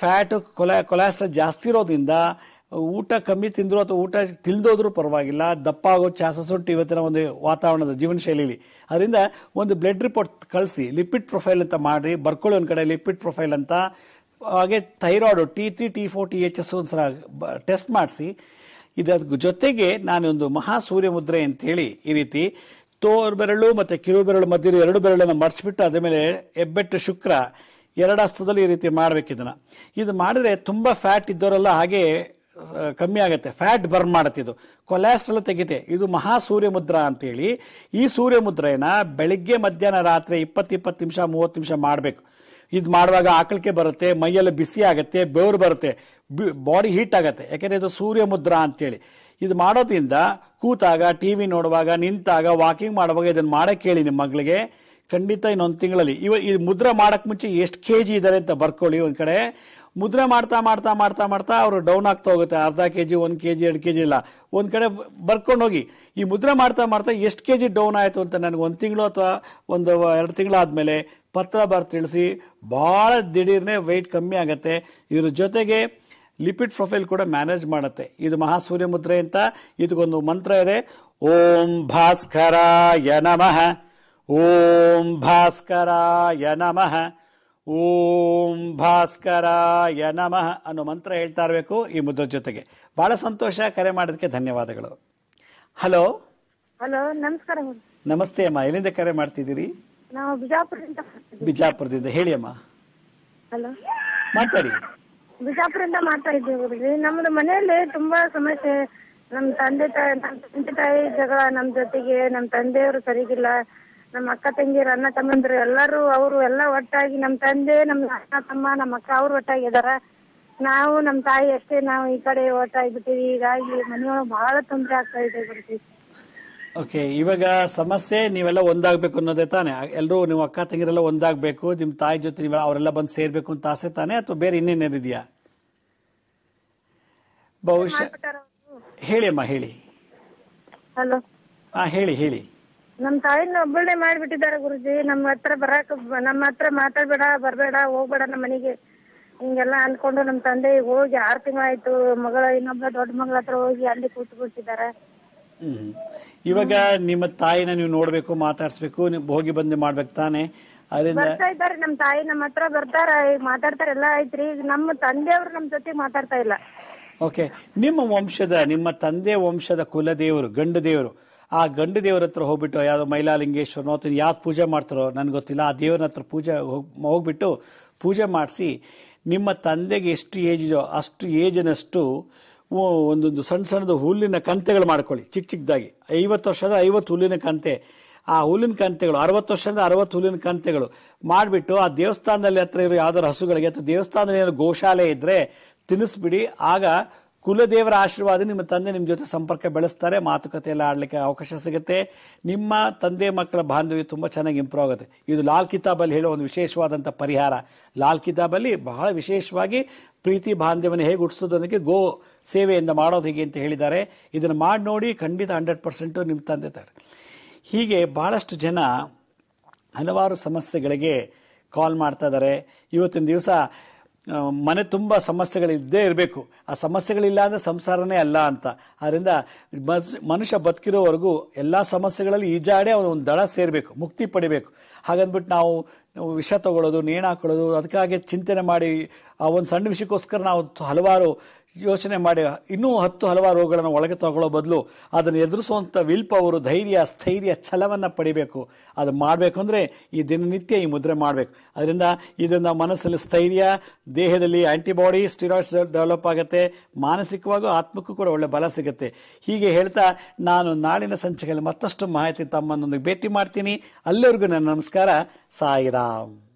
ಫ್ಯಾಟ್ ಕೊಲೆಸ್ಟ್ರಾಲ್ ಜಾಸ್ತಿ ಇರೋದ್ರಿಂದ ಊಟ ಕಮ್ಮಿ ತಿಂದ್ರು ಅಥವಾ ಊಟ ತಿಳ್ದೋದ್ರೂ ಪರವಾಗಿಲ್ಲ, ದಪ್ಪ ಆಗೋ ಚಾನ್ಸಸ್ ಉಂಟು ಇವತ್ತಿನ ಒಂದು ವಾತಾವರಣದ ಜೀವನ ಶೈಲಿಲಿ. ಅದರಿಂದ ಒಂದು ಬ್ಲಡ್ ರಿಪೋರ್ಟ್ ಕಳಿಸಿ, ಲಿಪಿಡ್ ಪ್ರೊಫೈಲ್ ಅಂತ ಮಾಡಿ ಬರ್ಕೊಳ್ಳಿ ಒಂದ್ ಕಡೆ, ಲಿಪಿಡ್ ಪ್ರೊಫೈಲ್ ಅಂತ. ಹಾಗೆ ಥೈರಾಯ್ಡ್ T3 T4 THS ಒಂದ್ಸಲ ಟೆಸ್ಟ್ ಮಾಡಿಸಿ. ಇದರ ಜೊತೆಗೆ ನಾನೊಂದು ಮಹಾಸೂರ್ಯ ಮುದ್ರೆ ಅಂತ ಹೇಳಿ ಈ ರೀತಿ ತೋರ್ ಬೆರಳು ಮತ್ತೆ ಕಿರು ಬೆರಳು ಮಧ್ಯೆ 2 ಬೆರಳನ್ನು ಮರ್ಚ್ಬಿಟ್ಟು ಅದ್ರ ಮೇಲೆ ಹೆಬ್ಬೆಟ್ಟು ಶುಕ್ರ 2 ಹಸ್ತದಲ್ಲಿ ಈ ರೀತಿ ಮಾಡ್ಬೇಕು ಇದನ್ನ. ಇದು ಮಾಡಿದ್ರೆ ತುಂಬಾ ಫ್ಯಾಟ್ ಇದ್ದವರೆಲ್ಲ ಹಾಗೆ ಕಮ್ಮಿ ಆಗುತ್ತೆ, ಫ್ಯಾಟ್ ಬರ್ನ್ ಮಾಡುತ್ತೆ, ಇದು ಕೊಲೆಸ್ಟ್ರಾಲ್ ತೆಗಿತೆ. ಇದು ಮಹಾಸೂರ್ಯ ಮುದ್ರಾ ಅಂತ ಹೇಳಿ. ಈ ಸೂರ್ಯ ಮುದ್ರೆನ ಬೆಳಿಗ್ಗೆ ಮಧ್ಯಾಹ್ನ ರಾತ್ರಿ 20 ನಿಮಿಷ 30 ನಿಮಿಷ ಮಾಡಬೇಕು. ಇದು ಮಾಡುವಾಗ ಆಕಳಿಕೆ ಬರುತ್ತೆ, ಮೈಯೆಲ್ಲ ಬಿಸಿ ಆಗುತ್ತೆ, ಬೆವರು ಬರುತ್ತೆ, ಬಾಡಿ ಹೀಟ್ ಆಗತ್ತೆ. ಯಾಕೆಂದ್ರೆ ಇದು ಸೂರ್ಯ ಮುದ್ರಾ ಅಂತೇಳಿ. ಇದು ಮಾಡೋದ್ರಿಂದ ಕೂತಾಗ, ಟಿವಿ ನೋಡುವಾಗ, ನಿಂತಾಗ, ವಾಕಿಂಗ್ ಮಾಡುವಾಗ ಇದನ್ನ ಮಾಡಕ್ ಹೇಳಿ ನಿಮ್ಮ ಮಗಳಿಗೆ. ಖಂಡಿತ ಇನ್ನೊಂದು ತಿಂಗಳಲ್ಲಿ ಈ ಮುದ್ರಾ ಮಾಡಕ್ ಮುಂಚೆ ಎಷ್ಟು ಕೆಜಿ ಇದಾರೆ ಅಂತ ಬರ್ಕೊಳ್ಳಿ ಒಂದ್ ಕಡೆ. ಮುದ್ರಾ ಮಾಡ್ತಾ ಮಾಡ್ತಾ ಮಾಡ್ತಾ ಮಾಡ್ತಾ ಅವರು ಡೌನ್ ಆಗ್ತಾ ಹೋಗುತ್ತೆ, ಅರ್ಧ ಕೆಜಿ 1 ಕೆಜಿ 2 ಕೆಜಿ ಇಲ್ಲ, ಒಂದ್ ಕಡೆ ಬರ್ಕೊಂಡು ಹೋಗಿ ಈ ಮುದ್ರಾ ಮಾಡ್ತಾ ಮಾಡ್ತಾ ಎಷ್ಟು ಕೆಜಿ ಡೌನ್ ಆಯ್ತು ಅಂತ ನನಗೆ 1 ತಿಂಗಳು ಅಥವಾ 1-2 ತಿಂಗಳಾದ್ಮೇಲೆ ಪತ್ರ ಬರ್ ತಿಳಿಸಿ. ಬಹಳ ದಿಢೀರ್ನೆ ವೆಯ್ಟ್ ಕಮ್ಮಿ ಆಗತ್ತೆ. ಇದ್ರ ಜೊತೆಗೆ ಲಿಪಿಡ್ ಪ್ರೊಫೈಲ್ ಕೂಡ ಮ್ಯಾನೇಜ್ ಮಾಡುತ್ತೆ. ಇದು ಮಹಾಸೂರ್ಯ ಮುದ್ರೆ ಅಂತ. ಇದಕ್ಕೊಂದು ಮಂತ್ರ ಇದೆ, ಓಂ ಭಾಸ್ಕರಾಯ ನಮಃ, ಓಂ ಭಾಸ್ಕರಾಯ ನಮಃ, ಓಂ ಭಾಸ್ಕರಾಯ ನಮಃ ಅನ್ನೋ ಮಂತ್ರ ಹೇಳ್ತಾ ಇರಬೇಕು ಈ ಮುದ್ರ ಜೊತೆಗೆ. ಬಹಳ ಸಂತೋಷ, ಕರೆ ಮಾಡೋದಕ್ಕೆ ಧನ್ಯವಾದಗಳು. ಹಲೋ ಹಲೋ, ನಮಸ್ಕಾರ. ನಮಸ್ತೆ ಅಮ್ಮ, ಎಲ್ಲಿಂದ ಕರೆ ಮಾಡ್ತಿದ್ದೀರಿ? ನಾವು ಬಿಜಾಪುರದಿಂದ. ಬಿಜಾಪುರದಿಂದ, ಹೇಳಿ ಅಮ್ಮ. ಹಲೋ, ಮಾತಾಡಿ. ಬಿಜಾಪುರದಿಂದ ಮಾಡ್ತಾ ಇದ್ದೀವಿ. ನಮ್ದು ಮನೆಯಲ್ಲಿ ತುಂಬಾ ಸಮಸ್ಯೆ. ನಮ್ ತಂದೆ ತಾಯಿ ಜಗಳ ನಮ್ ಜೊತೆಗೆ, ನಮ್ ತಂದೆಯವರು ಸರಿಗಿಲ್ಲ, ನಮ್ಮ ಅಕ್ಕ ತಂಗಿಯರು ಅಣ್ಣ ತಮ್ಮಂದ್ರು ಎಲ್ಲರೂ ಅವರು ಎಲ್ಲ ಒಟ್ಟಾಗಿ, ನಮ್ ತಂದೆ ನಮ್ ಅಣ್ಣ ತಮ್ಮ ನಮ್ಮ ಅಕ್ಕ ಅವ್ರು ಒಟ್ಟಾಗಿದಾರ. ನಾವು ನಮ್ ತಾಯಿ ಅಷ್ಟೇ ನಾವು ಈ ಕಡೆ ಒಟ್ಟಾಗ್ಬಿಟ್ಟಿವಿ. ಹೀಗಾಗಿ ಮನೆಯೊಳಗೆ ಬಹಳ ತೊಂದರೆ ಆಗ್ತಾ ಇದೆ ಬಿಡ್ತೀವಿ. ಓಕೆ, ಇವಾಗ ಸಮಸ್ಯೆ ನೀವೆಲ್ಲ ಒಂದಾಗ್ಬೇಕು ಅನ್ನೋದೇ ತಾನೆ? ಎಲ್ಲರೂ ನೀವು ಅಕ್ಕ ತಂಗಿರೆಲ್ಲ ಒಂದಾಗ್ಬೇಕು, ನಿಮ್ ತಾಯಿ ಜೊತೆ ನೀವೆಲ್ಲ ಅವರೆಲ್ಲ ಬಂದು ಸೇರ್ಬೇಕು ಅಂತ ಆಸೆ ತಾನೆ, ಅಥವಾ ಬೇರೆ ಇನ್ನೇನಿದೆಯಾ? ಬಹುಶಃ ಹೇಳಿ ಅಮ್ಮ, ಹೇಳಿ. ಹಲೋ, ಹೇಳಿ ಹೇಳಿ. ನಮ್ ತಾಯಿನ ಒಬ್ಬಳೇ ಮಾಡ್ಬಿಟ್ಟಿದ್ದಾರೆ ಗುರುಜಿ. ನಮ್ಮ ಹತ್ರ ಮಾತಾಡ್ಬೇಡ, ಬರ್ಬೇಡ, ಹೋಗ್ಬೇಡ ನಮ್ಮ ಮನೆಗೆ ಹಿಂಗೆಲ್ಲ ಅನ್ಕೊಂಡು ನಮ್ ತಂದೆ ಹೋಗಿ 6 ತಿಂಗಳಾಯ್ತು. ಇನ್ನೊಬ್ಬ ದೊಡ್ಡ ಮಗಳ ಹತ್ರ ಹೋಗಿ ಅಲ್ಲಿ ಕೂತ್ಬಿಟ್ಟಿದ್ದಾರೆ. ಇವಾಗ ನಿಮ್ಮ ತಾಯಿನ ನೀವು ನೋಡ್ಬೇಕು, ಮಾತಾಡ್ಸ್ಬೇಕು, ಹೋಗಿ ಬಂದು ಮಾಡ್ಬೇಕು ತಾನೆ? ಅದರಿಂದ ಬರ್ತಾ ಇದ್ದಾರೆ ನಮ್ ತಾಯಿ, ನಮ್ಮ ಹತ್ರ ಬರ್ತಾರ, ಈಗ ಮಾತಾಡ್ತಾರ, ಎಲ್ಲ ಆಯ್ತ್ರಿ. ಈಗ ನಮ್ಮ ತಂದೆಯವ್ರು ನಮ್ ಜೊತೆ ಮಾತಾಡ್ತಾ ಇಲ್ಲ. ಓಕೆ, ನಿಮ್ಮ ತಂದೆ ವಂಶದ ಕುಲದೇವರು, ಗಂಡು ದೇವರು, ಆ ಗಂಡು ದೇವರ ಹತ್ರ ಹೋಗ್ಬಿಟ್ಟು ಯಾವ್ದೋ ಮೈಲಾಲಿಂಗೇಶ್ವರನೋ ಅಥವಾ ಯಾವ್ದು ಪೂಜೆ ಮಾಡ್ತಾರೋ ನನ್ಗೆ ಗೊತ್ತಿಲ್ಲ, ಆ ದೇವರ ಹತ್ರ ಹೋಗ್ಬಿಟ್ಟು ಪೂಜೆ ಮಾಡಿಸಿ, ನಿಮ್ಮ ತಂದೆಗೆ ಎಷ್ಟು ಏಜ್ ಇದೋ ಅಷ್ಟು ಏಜಿನಷ್ಟು ಒಂದೊಂದು ಸಣ್ಣದು ಹುಲ್ಲಿನ ಕಂತೆಗಳು ಮಾಡ್ಕೊಳ್ಳಿ, ಚಿಕ್ಕದಾಗಿ. 50 ವರ್ಷದ 50 ಹುಲ್ಲಿನ ಕಂತೆ, ಆ ಹುಲ್ಲಿನ ಕಂತೆಗಳು, 60 ವರ್ಷದ 60 ಹುಲ್ಲಿನ ಕಂತೆಗಳು ಮಾಡಿಬಿಟ್ಟು ಆ ದೇವಸ್ಥಾನದಲ್ಲಿ ಹತ್ರ ಇರೋ ಯಾವ್ದಾದ್ರು ಹಸುಗಳಿಗೆ ಅಥವಾ ದೇವಸ್ಥಾನದಲ್ಲಿ ಏನೋ ಗೋಶಾಲೆ ಇದ್ರೆ ತಿನ್ನಿಸ್ಬಿಡಿ. ಆಗ ಕುಲದೇವರ ಆಶೀರ್ವಾದ, ನಿಮ್ಮ ತಂದೆ ನಿಮ್ಮ ಜೊತೆ ಸಂಪರ್ಕ ಬೆಳೆಸ್ತಾರೆ, ಮಾತುಕತೆ ಎಲ್ಲ ಆಡ್ಲಿಕ್ಕೆ ಅವಕಾಶ ಸಿಗುತ್ತೆ. ನಿಮ್ಮ ತಂದೆ ಮಕ್ಕಳ ಬಾಂಧವ್ಯ ತುಂಬಾ ಚೆನ್ನಾಗಿ ಇಂಪ್ರೂವ್ ಆಗುತ್ತೆ. ಇದು ಲಾಲ್ ಕಿತಾಬಲ್ಲಿ ಹೇಳೋ ಒಂದು ವಿಶೇಷವಾದಂಥ ಪರಿಹಾರ. ಲಾಲ್ ಕಿತಾಬಲ್ಲಿ ಬಹಳ ವಿಶೇಷವಾಗಿ ಪ್ರೀತಿ ಬಾಂಧವ್ಯವನ್ನು ಹೇಗೆ ಹುಟ್ಟಿಸೋದು ಅನ್ನೋದಕ್ಕೆ ಗೋ ಸೇವೆಯಿಂದ ಮಾಡೋದು ಹೇಗೆ ಅಂತ ಹೇಳಿದ್ದಾರೆ. ಇದನ್ನು ಮಾಡಿ ನೋಡಿ, ಖಂಡಿತ 100% ನಿಮ್ಮ ತಂದೆ ತಾರೆ. ಹೀಗೆ ಬಹಳಷ್ಟು ಜನ ಹಲವಾರು ಸಮಸ್ಯೆಗಳಿಗೆ ಕಾಲ್ ಮಾಡ್ತಾ ಇದ್ದಾರೆ. ಇವತ್ತಿನ ದಿವಸ ಮನೆ ತುಂಬ ಸಮಸ್ಯೆಗಳಿದ್ದೇ ಇರಬೇಕು. ಆ ಸಮಸ್ಯೆಗಳಿಲ್ಲ ಅಂದರೆ ಸಂಸಾರನೇ ಅಲ್ಲ ಅಂತ. ಅದರಿಂದ ಮನುಷ್ಯ ಬದುಕಿರೋವರೆಗೂ ಎಲ್ಲ ಸಮಸ್ಯೆಗಳಲ್ಲಿ ಈಜಾಡಿ ಅವನು ಒಂದು ದಳ ಸೇರಬೇಕು, ಮುಕ್ತಿ ಪಡಿಬೇಕು. ಹಾಗಂದ್ಬಿಟ್ಟು ನಾವು ವಿಷ ತಗೊಳ್ಳೋದು, ನೇಣು ಹಾಕೊಳ್ಳೋದು, ಅದಕ್ಕಾಗಿ ಚಿಂತನೆ ಮಾಡಿ ಆ ಒಂದು ಸಣ್ಣ ವಿಷಯಕ್ಕೋಸ್ಕರ ನಾವು ಹಲವಾರು ಯೋಚನೆ ಮಾಡಿ ಇನ್ನೂ ಹಲವಾರು ರೋಗಗಳನ್ನು ಒಳಗೆ ತಗೊಳ್ಳೋ ಬದಲು ಅದನ್ನು ಎದುರಿಸುವಂಥ ವಿಲ್ ಪವರು, ಧೈರ್ಯ, ಸ್ಥೈರ್ಯ, ಛಲವನ್ನು ಪಡಿಬೇಕು. ಅದು ಮಾಡಬೇಕು ಅಂದರೆ ಈ ದಿನನಿತ್ಯ ಈ ಮುದ್ರೆ ಮಾಡಬೇಕು. ಅದರಿಂದ ಇದರಿಂದ ಮನಸ್ಸಲ್ಲಿ ಸ್ಥೈರ್ಯ, ದೇಹದಲ್ಲಿ ಆಂಟಿಬಾಡಿ, ಸ್ಟಿರಾಯ್ಡ್ಸ್ ಡೆವಲಪ್ ಆಗುತ್ತೆ, ಮಾನಸಿಕವಾಗೂ ಆತ್ಮಕ್ಕೂ ಕೂಡ ಒಳ್ಳೆ ಬಲ ಸಿಗುತ್ತೆ. ಹೀಗೆ ಹೇಳ್ತಾ ನಾನು ನಾಳಿನ ಸಂಚಿಕೆಯಲ್ಲಿ ಮತ್ತಷ್ಟು ಮಾಹಿತಿ ತಮ್ಮನ್ನೊಂದಿಗೆ ಭೇಟಿ ಮಾಡ್ತೀನಿ. ಅಲ್ಲಿವರೆಗೂ ನನ್ನ ನಮಸ್ಕಾರ. ಸಾಯಿರಾಮ್.